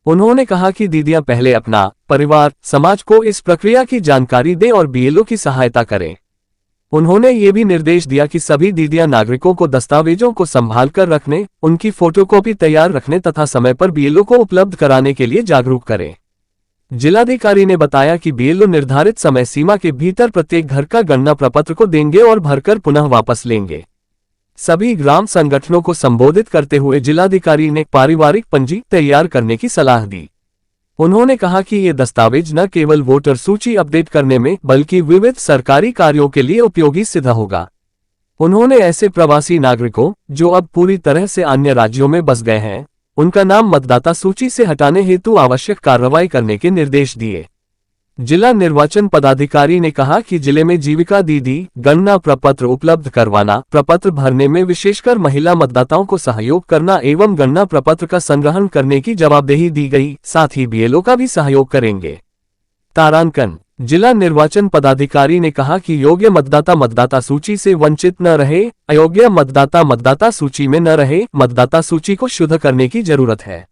उन्होंने कहा कि दीदियां पहले अपना, परिवार, समाज को इस प्रक्रिया की जानकारी दें और बीएलओ की सहायता करें। उन्होंने ये भी निर्देश दिया कि सभी दीदियां नागरिकों को दस्तावेजों को संभाल कर रखने, उनकी फोटोकॉपी तैयार रखने तथा समय पर बीएलओ को उपलब्ध कराने के लिए जागरूक करें। जिलाधिकारी ने बताया कि बीएलओ निर्धारित समय सीमा के भीतर प्रत्येक घर का गणना प्रपत्र को देंगे और भरकर पुनः वापस लेंगे। सभी ग्राम संगठनों को संबोधित करते हुए जिलाधिकारी ने पारिवारिक पंजी तैयार करने की सलाह दी। उन्होंने कहा कि ये दस्तावेज न केवल वोटर सूची अपडेट करने में बल्कि विविध सरकारी कार्यों के लिए उपयोगी सिद्ध होगा। उन्होंने ऐसे प्रवासी नागरिकों जो अब पूरी तरह से अन्य राज्यों में बस गए हैं, उनका नाम मतदाता सूची से हटाने हेतु आवश्यक कार्रवाई करने के निर्देश दिए। जिला निर्वाचन पदाधिकारी ने कहा कि जिले में जीविका दीदी गणना प्रपत्र उपलब्ध करवाना, प्रपत्र भरने में विशेषकर महिला मतदाताओं को सहयोग करना एवं गणना प्रपत्र का संग्रहण करने की जवाबदेही दी गई, साथ ही बीएलओ का भी सहयोग करेंगे। तारांकन जिला निर्वाचन पदाधिकारी ने कहा कि योग्य मतदाता मतदाता सूची से वंचित न रहे, अयोग्य मतदाता मतदाता सूची में न रहे, मतदाता सूची को शुद्ध करने की जरूरत है।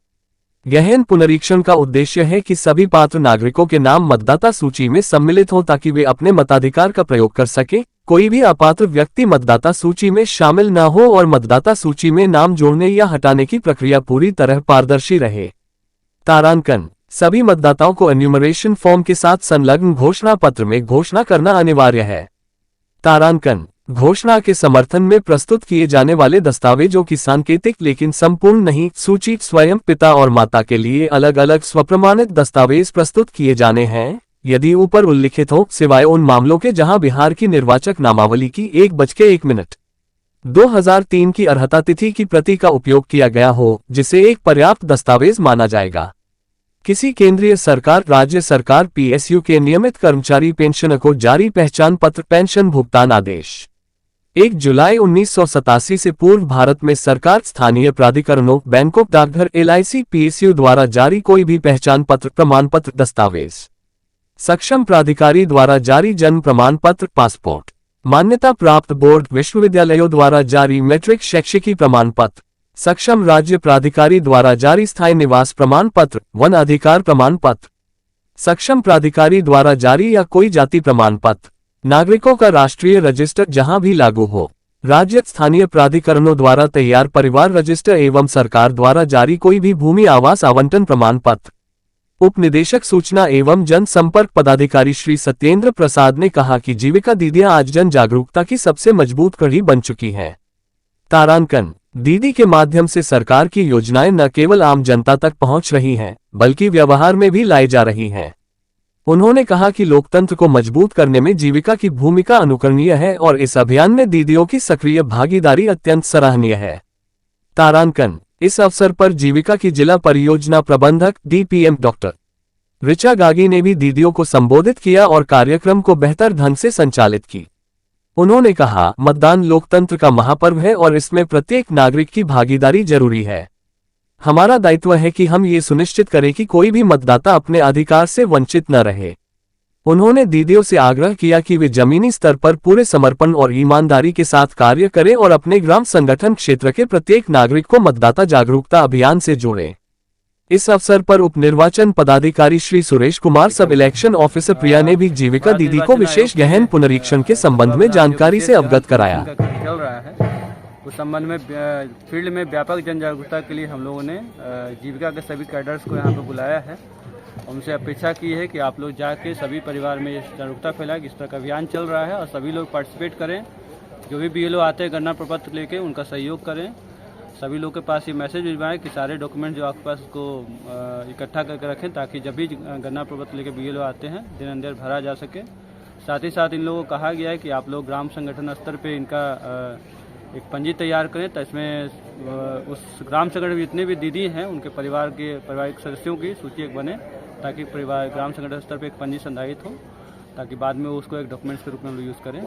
गहन पुनरीक्षण का उद्देश्य है कि सभी पात्र नागरिकों के नाम मतदाता सूची में सम्मिलित हो ताकि वे अपने मताधिकार का प्रयोग कर सके, कोई भी अपात्र व्यक्ति मतदाता सूची में शामिल न हो और मतदाता सूची में नाम जोड़ने या हटाने की प्रक्रिया पूरी तरह पारदर्शी रहे। तारांकन सभी मतदाताओं को एन्यूमरेशन फॉर्म के साथ संलग्न घोषणा पत्र में घोषणा करना अनिवार्य है। तारांकन घोषणा के समर्थन में प्रस्तुत किए जाने वाले दस्तावेजों की सांकेतिक लेकिन संपूर्ण नहीं सूची स्वयं पिता और माता के लिए अलग अलग स्वप्रमाणित दस्तावेज प्रस्तुत किए जाने हैं, यदि ऊपर उल्लिखित हो, सिवाय उन मामलों के जहां बिहार की निर्वाचक नामावली की 1:01 2003 की अर्हता तिथि की प्रति का उपयोग किया गया हो, जिसे एक पर्याप्त दस्तावेज माना जाएगा। किसी केंद्रीय सरकार, राज्य सरकार, पीएसयू के नियमित कर्मचारी पेंशनर को जारी पहचान पत्र, पेंशन भुगतान आदेश 1 जुलाई 1987 से पूर्व भारत में सरकार, स्थानीय प्राधिकरणों, बैंकों, डाकघर, एलआईसी, पीएसयू द्वारा जारी कोई भी पहचान पत्र, प्रमाण पत्र, दस्तावेज, सक्षम प्राधिकारी द्वारा जारी जन्म प्रमाण पत्र, पासपोर्ट, मान्यता प्राप्त बोर्ड, विश्वविद्यालयों द्वारा जारी मैट्रिक शैक्षिकी प्रमाण पत्र, सक्षम राज्य प्राधिकारी द्वारा जारी स्थायी निवास प्रमाण पत्र, वन अधिकार प्रमाण पत्र, सक्षम प्राधिकारी द्वारा जारी या कोई जाति प्रमाण पत्र, नागरिकों का राष्ट्रीय रजिस्टर जहां भी लागू हो, राज्य स्थानीय प्राधिकरणों द्वारा तैयार परिवार रजिस्टर एवं सरकार द्वारा जारी कोई भी भूमि आवास आवंटन प्रमाण पत्र। उप निदेशक सूचना एवं जनसंपर्क पदाधिकारी श्री सत्येंद्र प्रसाद ने कहा कि जीविका दीदियां आज जन जागरूकता की सबसे मजबूत कड़ी बन चुकी हैं। तारांकन दीदी के माध्यम से सरकार की योजनाएं न केवल आम जनता तक पहुंच रही हैं, बल्कि व्यवहार में भी लाई जा रही हैं। उन्होंने कहा कि लोकतंत्र को मजबूत करने में जीविका की भूमिका अनुकरणीय है और इस अभियान में दीदियों की सक्रिय भागीदारी अत्यंत सराहनीय है। तारांकन इस अवसर पर जीविका की जिला परियोजना प्रबंधक डीपीएम डॉक्टर ऋचा गागी ने भी दीदियों को संबोधित किया और कार्यक्रम को बेहतर ढंग से संचालित की। उन्होंने कहा, मतदान लोकतंत्र का महापर्व है और इसमें प्रत्येक नागरिक की भागीदारी जरूरी है। हमारा दायित्व है कि हम ये सुनिश्चित करें कि कोई भी मतदाता अपने अधिकार से वंचित न रहे। उन्होंने दीदियों से आग्रह किया कि वे जमीनी स्तर पर पूरे समर्पण और ईमानदारी के साथ कार्य करें और अपने ग्राम संगठन क्षेत्र के प्रत्येक नागरिक को मतदाता जागरूकता अभियान से जोड़ें। इस अवसर पर उप निर्वाचन पदाधिकारी श्री सुरेश कुमार, सब इलेक्शन ऑफिसर प्रिया ने भी जीविका दीदी को विशेष गहन पुनरीक्षण के संबंध में जानकारी से अवगत कराया। चल रहा है उस संबंध में फील्ड में व्यापक जन जागरूकता के लिए हम लोगों ने जीविका के सभी कैडर्स को यहाँ पर बुलाया है। उनसे अपेक्षा की है कि आप लोग जाके सभी परिवार में जागरूकता फैलाएं कि इस तरह का अभियान चल रहा है और सभी लोग पार्टिसिपेट करें। जो भी BLO आते हैं गणना प्रपत्र लेके उनका सहयोग करें। सभी लोग के पास ये मैसेज भिजवाएं कि सारे डॉक्यूमेंट जो आपके पास उसको इकट्ठा करके रखें ताकि जब भी गणना प्रपत्र लेके BLO आते हैं दिन अंदर भरा जा सके। साथ ही साथ इन लोगों को कहा गया है कि आप लोग ग्राम संगठन स्तर पे इनका एक पंजी तैयार करें, तो इसमें उस ग्राम संगठन में जितने भी दीदी हैं उनके परिवार के पारिवारिक सदस्यों की सूची एक बने ताकि परिवार ग्राम संगठन स्तर पे एक पंजी संधारित हो ताकि बाद में उसको एक डॉक्यूमेंट्स के रूप में यूज़ करें।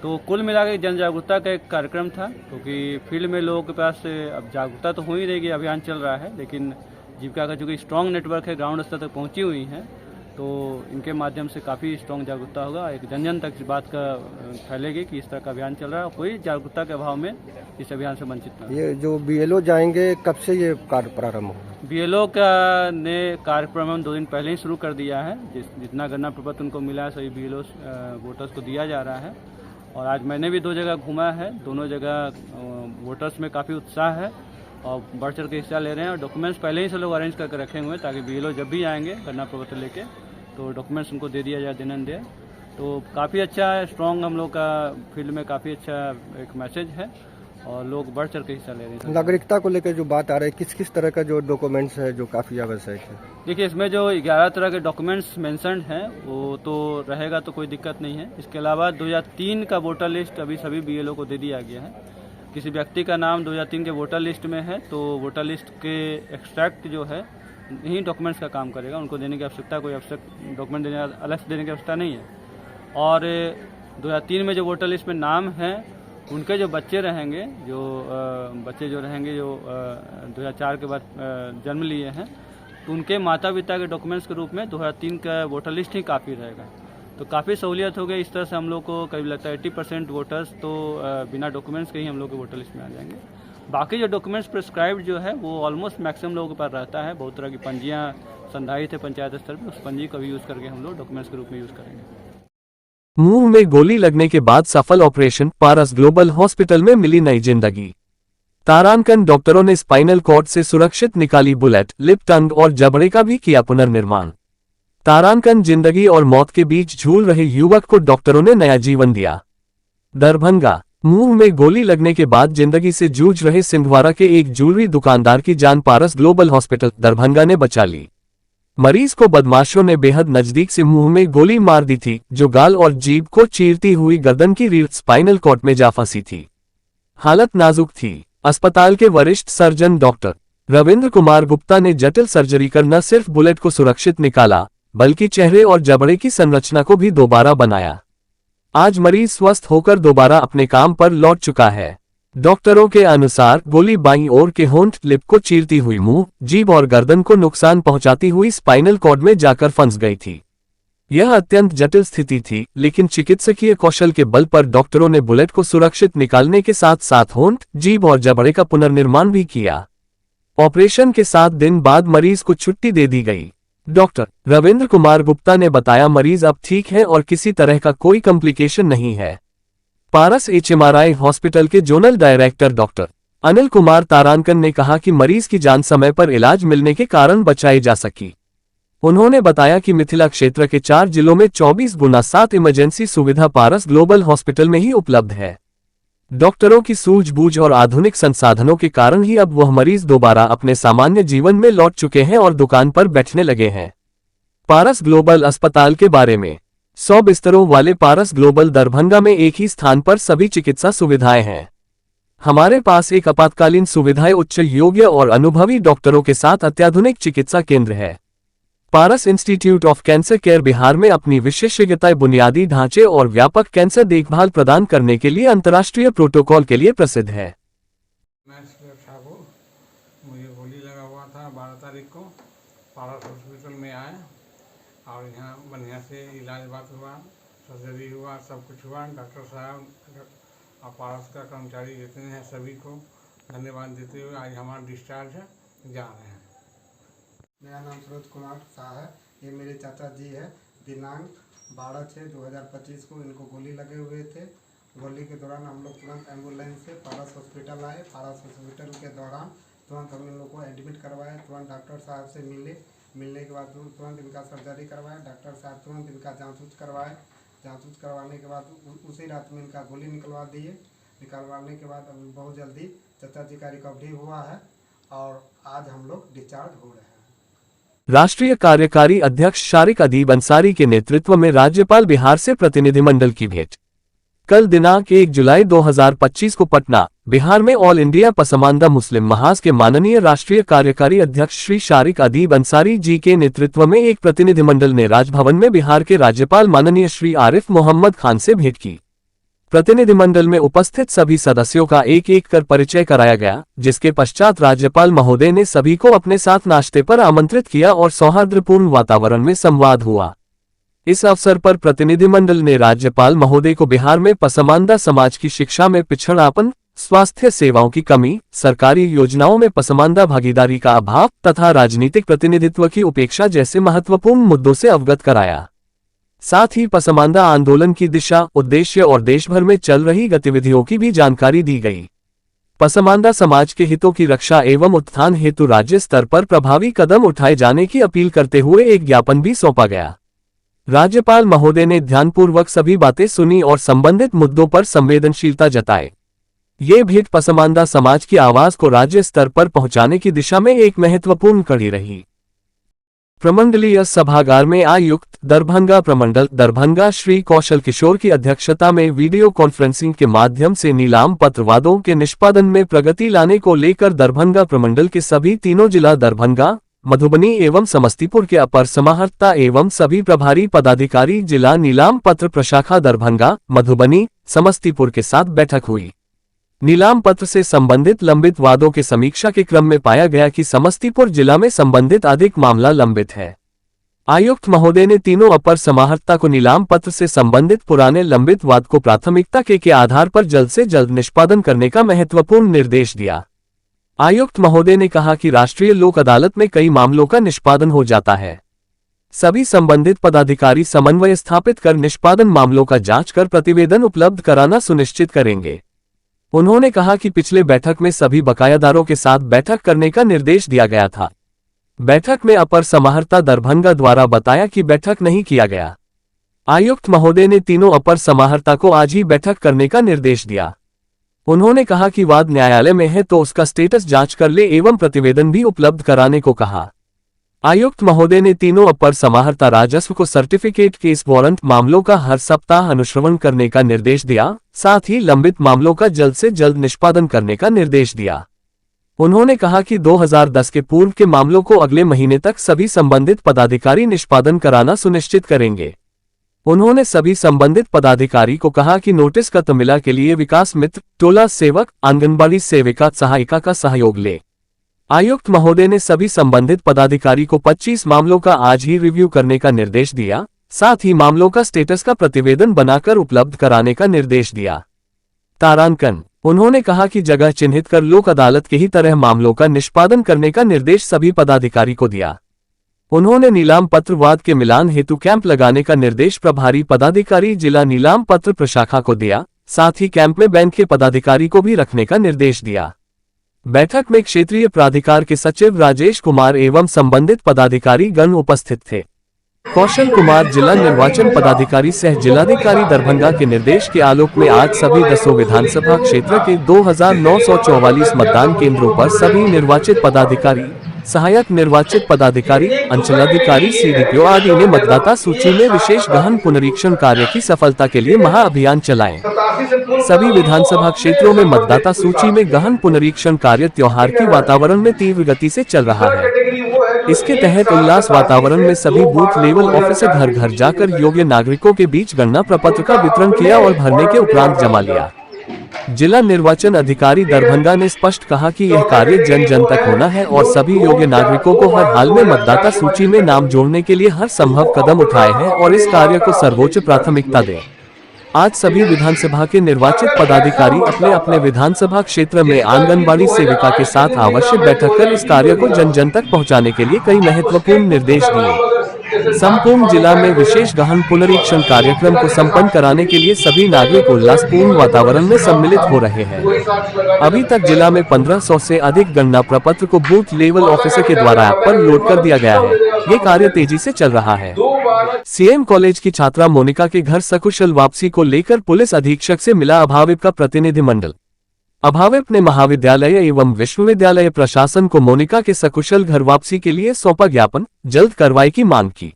तो कुल मिलाकर जन जागरूकता का एक कार्यक्रम था क्योंकि फील्ड में लोगों के पास अब जागरूकता तो हो ही रहेगी, अभियान चल रहा है, लेकिन जीविका का जो कि स्ट्रॉन्ग नेटवर्क है ग्राउंड स्तर तक पहुँची हुई है तो इनके माध्यम से काफ़ी स्ट्रॉन्ग जागरूकता होगा। एक जन जन तक इस बात का फैलेगी कि इस तरह का अभियान चल रहा है। कोई जागरूकता के अभाव में इस अभियान से वंचित न। ये जो BLO जाएंगे कब से ये कार्य प्रारंभ होगा? BLO का ने कार्यक्रम 2 दिन पहले ही शुरू कर दिया है। जितना गणना प्रपत्र उनको मिला है सभी BLO वोटर्स को दिया जा रहा है और आज मैंने भी 2 जगह घूमा है। दोनों जगह वोटर्स में काफ़ी उत्साह है और बढ़ चढ़ के हिस्सा ले रहे हैं और डॉक्यूमेंट्स पहले ही से लोग अरेंज करके रखे हुए हैं ताकि BLO जब भी आएंगे गणना प्रपत्र लेके तो डॉक्यूमेंट्स उनको दे दिया जाए दिन एंड डे। तो काफ़ी अच्छा है, स्ट्रॉन्ग हम लोग का फील्ड में काफ़ी अच्छा एक मैसेज है और लोग बढ़ चढ़ के हिस्सा ले रहे हैं। नागरिकता को लेकर जो बात आ रही है किस किस तरह का जो डॉक्यूमेंट्स है जो काफ़ी आवश्यक है? देखिए इसमें जो 11 तरह के डॉक्यूमेंट्स मेंशन्ड हैं वो तो रहेगा तो कोई दिक्कत नहीं है। इसके अलावा 2003 का वोटर लिस्ट अभी सभी BLO को दे दिया गया है। किसी व्यक्ति का नाम 2003 के वोटर लिस्ट में है तो वोटर लिस्ट के एक्सट्रैक्ट जो है यही डॉक्यूमेंट्स का काम करेगा, उनको देने की आवश्यकता कोई आवश्यक डॉक्यूमेंट देने अलग से देने की आवश्यकता नहीं है। और 2003 में जो वोटर लिस्ट में नाम है उनके जो बच्चे रहेंगे जो 2004 के बाद जन्म लिए हैं तो उनके माता पिता के डॉक्यूमेंट्स के रूप में 2003 का वोटर लिस्ट ही काफ़ी रहेगा। तो काफ़ी सहूलियत हो गई। इस तरह से हम लोग को करीब लगता है 80% वोटर्स तो बिना डॉक्यूमेंट्स के ही हम लोग के वोटर लिस्ट में आ जाएंगे। बाकी जो डॉक्यूमेंट्स प्रिस्क्राइब्ड जो है वो ऑलमोस्ट मैक्सिमम लोगों के पास रहता है। बहुत तरह की पंजियाँ संधारित है पंचायत स्तर पर, उस पंजी का भी यूज़ करके हम लोग डॉक्यूमेंट्स के रूप में यूज़ करेंगे। मुंह में गोली लगने के बाद सफल ऑपरेशन, पारस ग्लोबल हॉस्पिटल में मिली नई जिंदगी। तारांकन डॉक्टरों ने स्पाइनल कॉर्ड से सुरक्षित निकाली बुलेट, लिप, टंग और जबड़े का भी किया पुनर्निर्माण। तारांकन जिंदगी और मौत के बीच झूल रहे युवक को डॉक्टरों ने नया जीवन दिया। दरभंगा, मुंह में गोली लगने के बाद जिंदगी से जूझ रहे सिंधवारा के एक ज्वेलरी दुकानदार की जान पारस ग्लोबल हॉस्पिटल दरभंगा ने बचा ली। मरीज को बदमाशों ने बेहद नजदीक से मुंह में गोली मार दी थी जो गाल और जीभ को चीरती हुई गर्दन की रीढ़ स्पाइनल कॉर्ड में जा फंसी थी। हालत नाजुक थी। अस्पताल के वरिष्ठ सर्जन डॉक्टर रविंद्र कुमार गुप्ता ने जटिल सर्जरी कर न सिर्फ बुलेट को सुरक्षित निकाला बल्कि चेहरे और जबड़े की संरचना को भी दोबारा बनाया। आज मरीज स्वस्थ होकर दोबारा अपने काम पर लौट चुका है। डॉक्टरों के अनुसार गोली बाईं ओर के होंठ, लिप को चीरती हुई मुंह, जीभ और गर्दन को नुकसान पहुंचाती हुई स्पाइनल कॉर्ड में जाकर फंस गई थी। यह अत्यंत जटिल स्थिति थी, लेकिन चिकित्सकीय कौशल के बल पर डॉक्टरों ने बुलेट को सुरक्षित निकालने के साथ साथ होंठ, जीभ और जबड़े का पुनर्निर्माण भी किया। ऑपरेशन के 7 दिन बाद मरीज को छुट्टी दे दी गई। डॉक्टर रविंद्र कुमार गुप्ता ने बताया, मरीज अब ठीक है और किसी तरह का कोई कॉम्प्लिकेशन नहीं है। पारस HMRI हॉस्पिटल के zonal director doctor Anil Kumar Tarankan ने कहा कि मरीज की जान समय पर इलाज मिलने के कारण बचाई जा सकी। उन्होंने बताया कि मिथिला क्षेत्र के 4 जिलों में 24x7 इमरजेंसी सुविधा पारस ग्लोबल हॉस्पिटल में ही उपलब्ध है। डॉक्टरों की सूझबूझ और आधुनिक संसाधनों के कारण ही अब वह मरीज दोबारा अपने सामान्य जीवन में लौट चुके हैं और दुकान पर बैठने लगे हैं। पारस ग्लोबल अस्पताल के बारे में 100 बिस्तरों वाले पारस ग्लोबल दरभंगा में एक ही स्थान पर सभी चिकित्सा सुविधाएं हैं। हमारे पास एक आपातकालीन सुविधाएं, उच्च योग्य और अनुभवी डॉक्टरों के साथ अत्याधुनिक चिकित्सा केंद्र है। Paras institute of cancer care Bihar में अपनी विशेषज्ञताएं, बुनियादी ढांचे और व्यापक कैंसर देखभाल प्रदान करने के लिए अंतर्राष्ट्रीय प्रोटोकॉल के लिए प्रसिद्ध है। मुझे गोली लगा हुआ था 12 तारीख को, पारस हॉस्पिटल में आए और यहाँ बढ़िया से इलाज बात हुआ, सर्जरी हुआ, सब कुछ हुआ। डॉक्टर साहब और पारस का कर्मचारी जितने हैं सभी को धन्यवाद देते हुए आज हमारा डिस्चार्ज है, जा रहे हैं। मेरा नाम सूरज कुमार शाह है। ये मेरे चाचा जी है। दिनांक 12/6/2025 को इनको गोली लगे हुए थे। गोली के दौरान हम लोग तुरंत एम्बुलेंस से पारस हॉस्पिटल आए। पारस हॉस्पिटल के दौरान तुरंत हम इन लोग को एडमिट करवाया। तुरंत डॉक्टर साहब से मिलने के बाद तुरंत इनका सर्जरी करवाया। डॉक्टर साहब तुरंत इनका जाँच करवाए। जाँच करवाने के बाद उसी रात में इनका गोली निकलवा दिए। निकलवाने के बाद अभी बहुत जल्दी चाचा जी का रिकवरी हुआ है और आज हम लोग डिस्चार्ज हो रहे हैं। राष्ट्रीय कार्यकारी अध्यक्ष शारिक अदीब अंसारी के नेतृत्व में राज्यपाल बिहार से प्रतिनिधिमंडल की भेंट। कल दिनांक 1 जुलाई 2025 को पटना, बिहार में ऑल इंडिया पसमानदा मुस्लिम महाज के माननीय राष्ट्रीय कार्यकारी अध्यक्ष श्री शारिक अदीब अंसारी जी के नेतृत्व में एक प्रतिनिधिमंडल ने राजभवन में बिहार के राज्यपाल माननीय श्री आरिफ मोहम्मद खान से भेंट की। प्रतिनिधिमंडल में उपस्थित सभी सदस्यों का एक एक कर परिचय कराया गया, जिसके पश्चात राज्यपाल महोदय ने सभी को अपने साथ नाश्ते पर आमंत्रित किया और सौहार्दपूर्ण वातावरण में संवाद हुआ। इस अवसर पर प्रतिनिधिमंडल ने राज्यपाल महोदय को बिहार में पसमानदा समाज की शिक्षा में पिछड़ापन, स्वास्थ्य सेवाओं की कमी, सरकारी योजनाओं में पसमानदा भागीदारी का अभाव तथा राजनीतिक प्रतिनिधित्व की उपेक्षा जैसे महत्वपूर्ण मुद्दों से अवगत कराया। साथ ही पसमानदा आंदोलन की दिशा, उद्देश्य और देश भर में चल रही गतिविधियों की भी जानकारी दी गई। पसमानदा समाज के हितों की रक्षा एवं उत्थान हेतु राज्य स्तर पर प्रभावी कदम उठाए जाने की अपील करते हुए एक ज्ञापन भी सौंपा गया। राज्यपाल महोदय ने ध्यानपूर्वक सभी बातें सुनी और संबंधित मुद्दों पर संवेदनशीलता जताई। ये भेंट पसमानदा समाज की आवाज को राज्य स्तर पर पहुंचाने की दिशा में एक महत्वपूर्ण कड़ी रही। प्रमंडलीय सभागार में आयुक्त दरभंगा प्रमंडल दरभंगा श्री कौशल किशोर की अध्यक्षता में वीडियो कॉन्फ्रेंसिंग के माध्यम से नीलाम पत्र वादों के निष्पादन में प्रगति लाने को लेकर दरभंगा प्रमंडल के सभी तीनों जिला दरभंगा, मधुबनी एवं समस्तीपुर के अपर समाहर्ता एवं सभी प्रभारी पदाधिकारी जिला नीलाम पत्र प्रशाखा दरभंगा, मधुबनी, समस्तीपुर के साथ बैठक हुई। नीलाम पत्र से संबंधित लंबित वादों के समीक्षा के क्रम में पाया गया कि समस्तीपुर जिला में संबंधित अधिक मामला लंबित है। आयुक्त महोदय ने तीनों अपर समाहर्ता को नीलाम पत्र से संबंधित पुराने लंबित वाद को प्राथमिकता के आधार पर जल्द से जल्द निष्पादन करने का महत्वपूर्ण निर्देश दिया। आयुक्त महोदय ने कहा कि राष्ट्रीय लोक अदालत में कई मामलों का निष्पादन हो जाता है। सभी संबंधित पदाधिकारी समन्वय स्थापित कर निष्पादन मामलों का जांच कर प्रतिवेदन उपलब्ध कराना सुनिश्चित करेंगे। उन्होंने कहा कि पिछले बैठक में सभी बकायादारों के साथ बैठक करने का निर्देश दिया गया था। बैठक में अपर समाहर्ता दरभंगा द्वारा बताया कि बैठक नहीं किया गया। आयुक्त महोदय ने तीनों अपर समाहर्ता को आज ही बैठक करने का निर्देश दिया। उन्होंने कहा कि वाद न्यायालय में है तो उसका स्टेटस जांच कर ले एवं प्रतिवेदन भी उपलब्ध कराने को कहा। आयुक्त महोदय ने तीनों अपर समाहर्ता राजस्व को सर्टिफिकेट केस वारंट मामलों का हर सप्ताह अनुश्रवण करने का निर्देश दिया, साथ ही लंबित मामलों का जल्द से जल्द निष्पादन करने का निर्देश दिया। उन्होंने कहा कि 2010 के पूर्व के मामलों को अगले महीने तक सभी संबंधित पदाधिकारी निष्पादन कराना सुनिश्चित करेंगे। उन्होंने सभी संबंधित पदाधिकारी को कहा कि नोटिस का तमिला के लिए विकास मित्र, टोला सेवक, आंगनबाड़ी सेविका, सहायिका का सहयोग ले। आयुक्त महोदय ने सभी संबंधित पदाधिकारी को 25 मामलों का आज ही रिव्यू करने का निर्देश दिया, साथ ही मामलों का स्टेटस का प्रतिवेदन बनाकर उपलब्ध कराने का निर्देश दिया। तारांकन, उन्होंने कहा कि जगह चिन्हित कर लोक अदालत के ही तरह मामलों का निष्पादन करने का निर्देश सभी पदाधिकारी को दिया। उन्होंने नीलाम पत्र वाद के मिलान हेतु कैंप लगाने का निर्देश प्रभारी पदाधिकारी जिला नीलाम पत्र प्रशाखा को दिया, साथ ही कैंप में बैंक के पदाधिकारी को भी रखने का निर्देश दिया। बैठक में क्षेत्रीय प्राधिकार के सचिव राजेश कुमार एवं संबंधित पदाधिकारी गण उपस्थित थे। कौशल कुमार जिला निर्वाचन पदाधिकारी सह जिलाधिकारी दरभंगा के निर्देश के आलोक में आज सभी 10 विधानसभा क्षेत्र के 2944 मतदान केंद्रों पर सभी निर्वाचित पदाधिकारी, सहायक निर्वाचित पदाधिकारी, अंचलाधिकारी, सीडीपीओ आदि ने मतदाता सूची में विशेष गहन पुनरीक्षण कार्य की सफलता के लिए महाअभियान चलाए। सभी विधानसभा क्षेत्रों में मतदाता सूची में गहन पुनरीक्षण कार्य त्योहार के वातावरण में तीव्र गति से चल रहा है। इसके तहत उल्लास वातावरण में सभी बूथ लेवल ऑफिसर घर घर जाकर योग्य नागरिकों के बीच गणना प्रपत्र का वितरण किया और भरने के उपरांत जमा लिया। जिला निर्वाचन अधिकारी दरभंगा ने स्पष्ट कहा कि यह कार्य जन जन तक होना है और सभी योग्य नागरिकों को हर हाल में मतदाता सूची में नाम जोड़ने के लिए हर संभव कदम उठाए हैं और इस कार्य को सर्वोच्च प्राथमिकता दें। आज सभी विधानसभा के निर्वाचित पदाधिकारी अपने अपने विधानसभा क्षेत्र में आंगनबाड़ी सेविका के साथ आवश्यक बैठक कर इस कार्य को जन जन तक पहुंचाने के लिए कई महत्वपूर्ण निर्देश दिए। संपूर्ण जिला में विशेष गहन पुनरीक्षण कार्यक्रम को संपन्न कराने के लिए सभी नागरिक उल्लासपूर्ण वातावरण में सम्मिलित हो रहे हैं। अभी तक जिला में 1500 से अधिक गणना प्रपत्र को बूथ लेवल ऑफिसर के द्वारा ऐप पर लोड कर दिया गया है। ये कार्य तेजी से चल रहा है। सीएम कॉलेज की छात्रा मोनिका के घर सकुशल वापसी को लेकर पुलिस अधीक्षक से मिला अभाविप का प्रतिनिधिमंडल। अभाविप ने महाविद्यालय एवं विश्वविद्यालय प्रशासन को मोनिका के सकुशल घर वापसी के लिए सौंपा ज्ञापन, जल्द कार्रवाई की मांग की।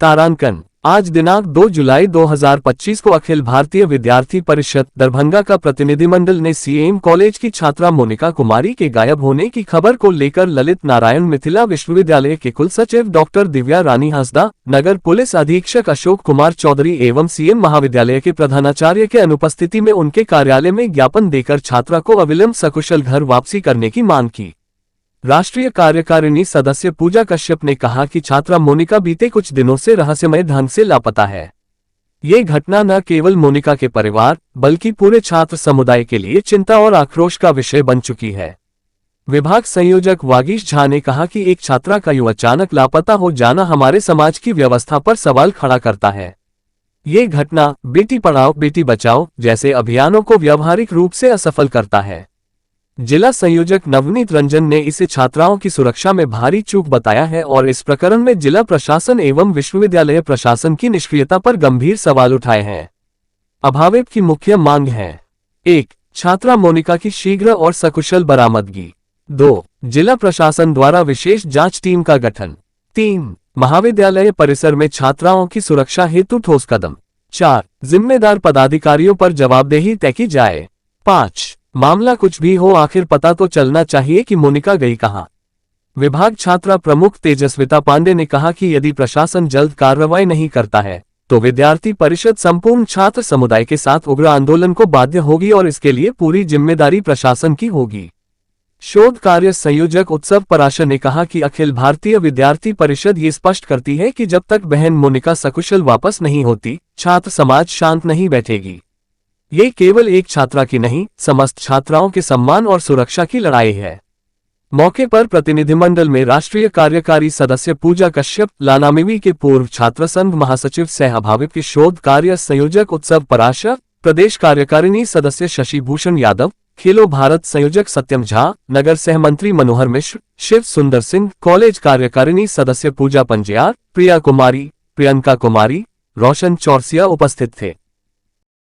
तारांकन आज दिनांक 2 जुलाई 2025 को अखिल भारतीय विद्यार्थी परिषद दरभंगा का प्रतिनिधिमंडल ने सीएम कॉलेज की छात्रा मोनिका कुमारी के गायब होने की खबर को लेकर ललित नारायण मिथिला विश्वविद्यालय के कुलसचिव डॉक्टर दिव्या रानी हंसदा, नगर पुलिस अधीक्षक अशोक कुमार चौधरी एवं सीएम महाविद्यालय के प्रधानाचार्य के अनुपस्थिति में उनके कार्यालय में ज्ञापन देकर छात्रा को अविलंब सकुशल घर वापसी करने की मांग की। राष्ट्रीय कार्यकारिणी सदस्य पूजा कश्यप ने कहा कि छात्रा मोनिका बीते कुछ दिनों से रहस्यमय ढंग से लापता है। ये घटना न केवल मोनिका के परिवार बल्कि पूरे छात्र समुदाय के लिए चिंता और आक्रोश का विषय बन चुकी है। विभाग संयोजक वागीश झा ने कहा कि एक छात्रा का यूं अचानक लापता हो जाना हमारे समाज की व्यवस्था पर सवाल खड़ा करता है। ये घटना बेटी पढ़ाओ बेटी बचाओ जैसे अभियानों को व्यावहारिक रूप से असफल करता है। जिला संयोजक नवनीत रंजन ने इसे छात्राओं की सुरक्षा में भारी चूक बताया है और इस प्रकरण में जिला प्रशासन एवं विश्वविद्यालय प्रशासन की निष्क्रियता पर गंभीर सवाल उठाए हैं। अभाविप की मुख्य मांग है 1. छात्रा मोनिका की शीघ्र और सकुशल बरामदगी। 2. जिला प्रशासन द्वारा विशेष जांच टीम का गठन। 3. महाविद्यालय परिसर में छात्राओं की सुरक्षा हेतु ठोस कदम। 4. जिम्मेदार पदाधिकारियों पर जवाबदेही तय की जाए। 5. मामला कुछ भी हो आखिर पता तो चलना चाहिए कि मोनिका गई कहां। विभाग छात्रा प्रमुख तेजस्विता पांडे ने कहा कि यदि प्रशासन जल्द कार्रवाई नहीं करता है तो विद्यार्थी परिषद संपूर्ण छात्र समुदाय के साथ उग्र आंदोलन को बाध्य होगी और इसके लिए पूरी जिम्मेदारी प्रशासन की होगी। शोध कार्य संयोजक उत्सव पराशर ने कहा कि अखिल भारतीय विद्यार्थी परिषद ये स्पष्ट करती है कि जब तक बहन मोनिका सकुशल वापस नहीं होती छात्र समाज शांत नहीं बैठेगी। ये केवल एक छात्रा की नहीं समस्त छात्राओं के सम्मान और सुरक्षा की लड़ाई है। मौके पर प्रतिनिधिमंडल में राष्ट्रीय कार्यकारी सदस्य पूजा कश्यप, लानामिवी के पूर्व छात्र संघ महासचिव सह अभाविप के शोध कार्य संयोजक उत्सव पराशर, प्रदेश कार्यकारिणी सदस्य शशि भूषण यादव, खेलो भारत संयोजक सत्यम झा, नगर सह मंत्री मनोहर मिश्र, शिव सुंदर सिंह, कॉलेज कार्यकारिणी सदस्य पूजा पंजियार, प्रिया कुमारी, प्रियंका कुमारी, रोशन चौरसिया उपस्थित थे।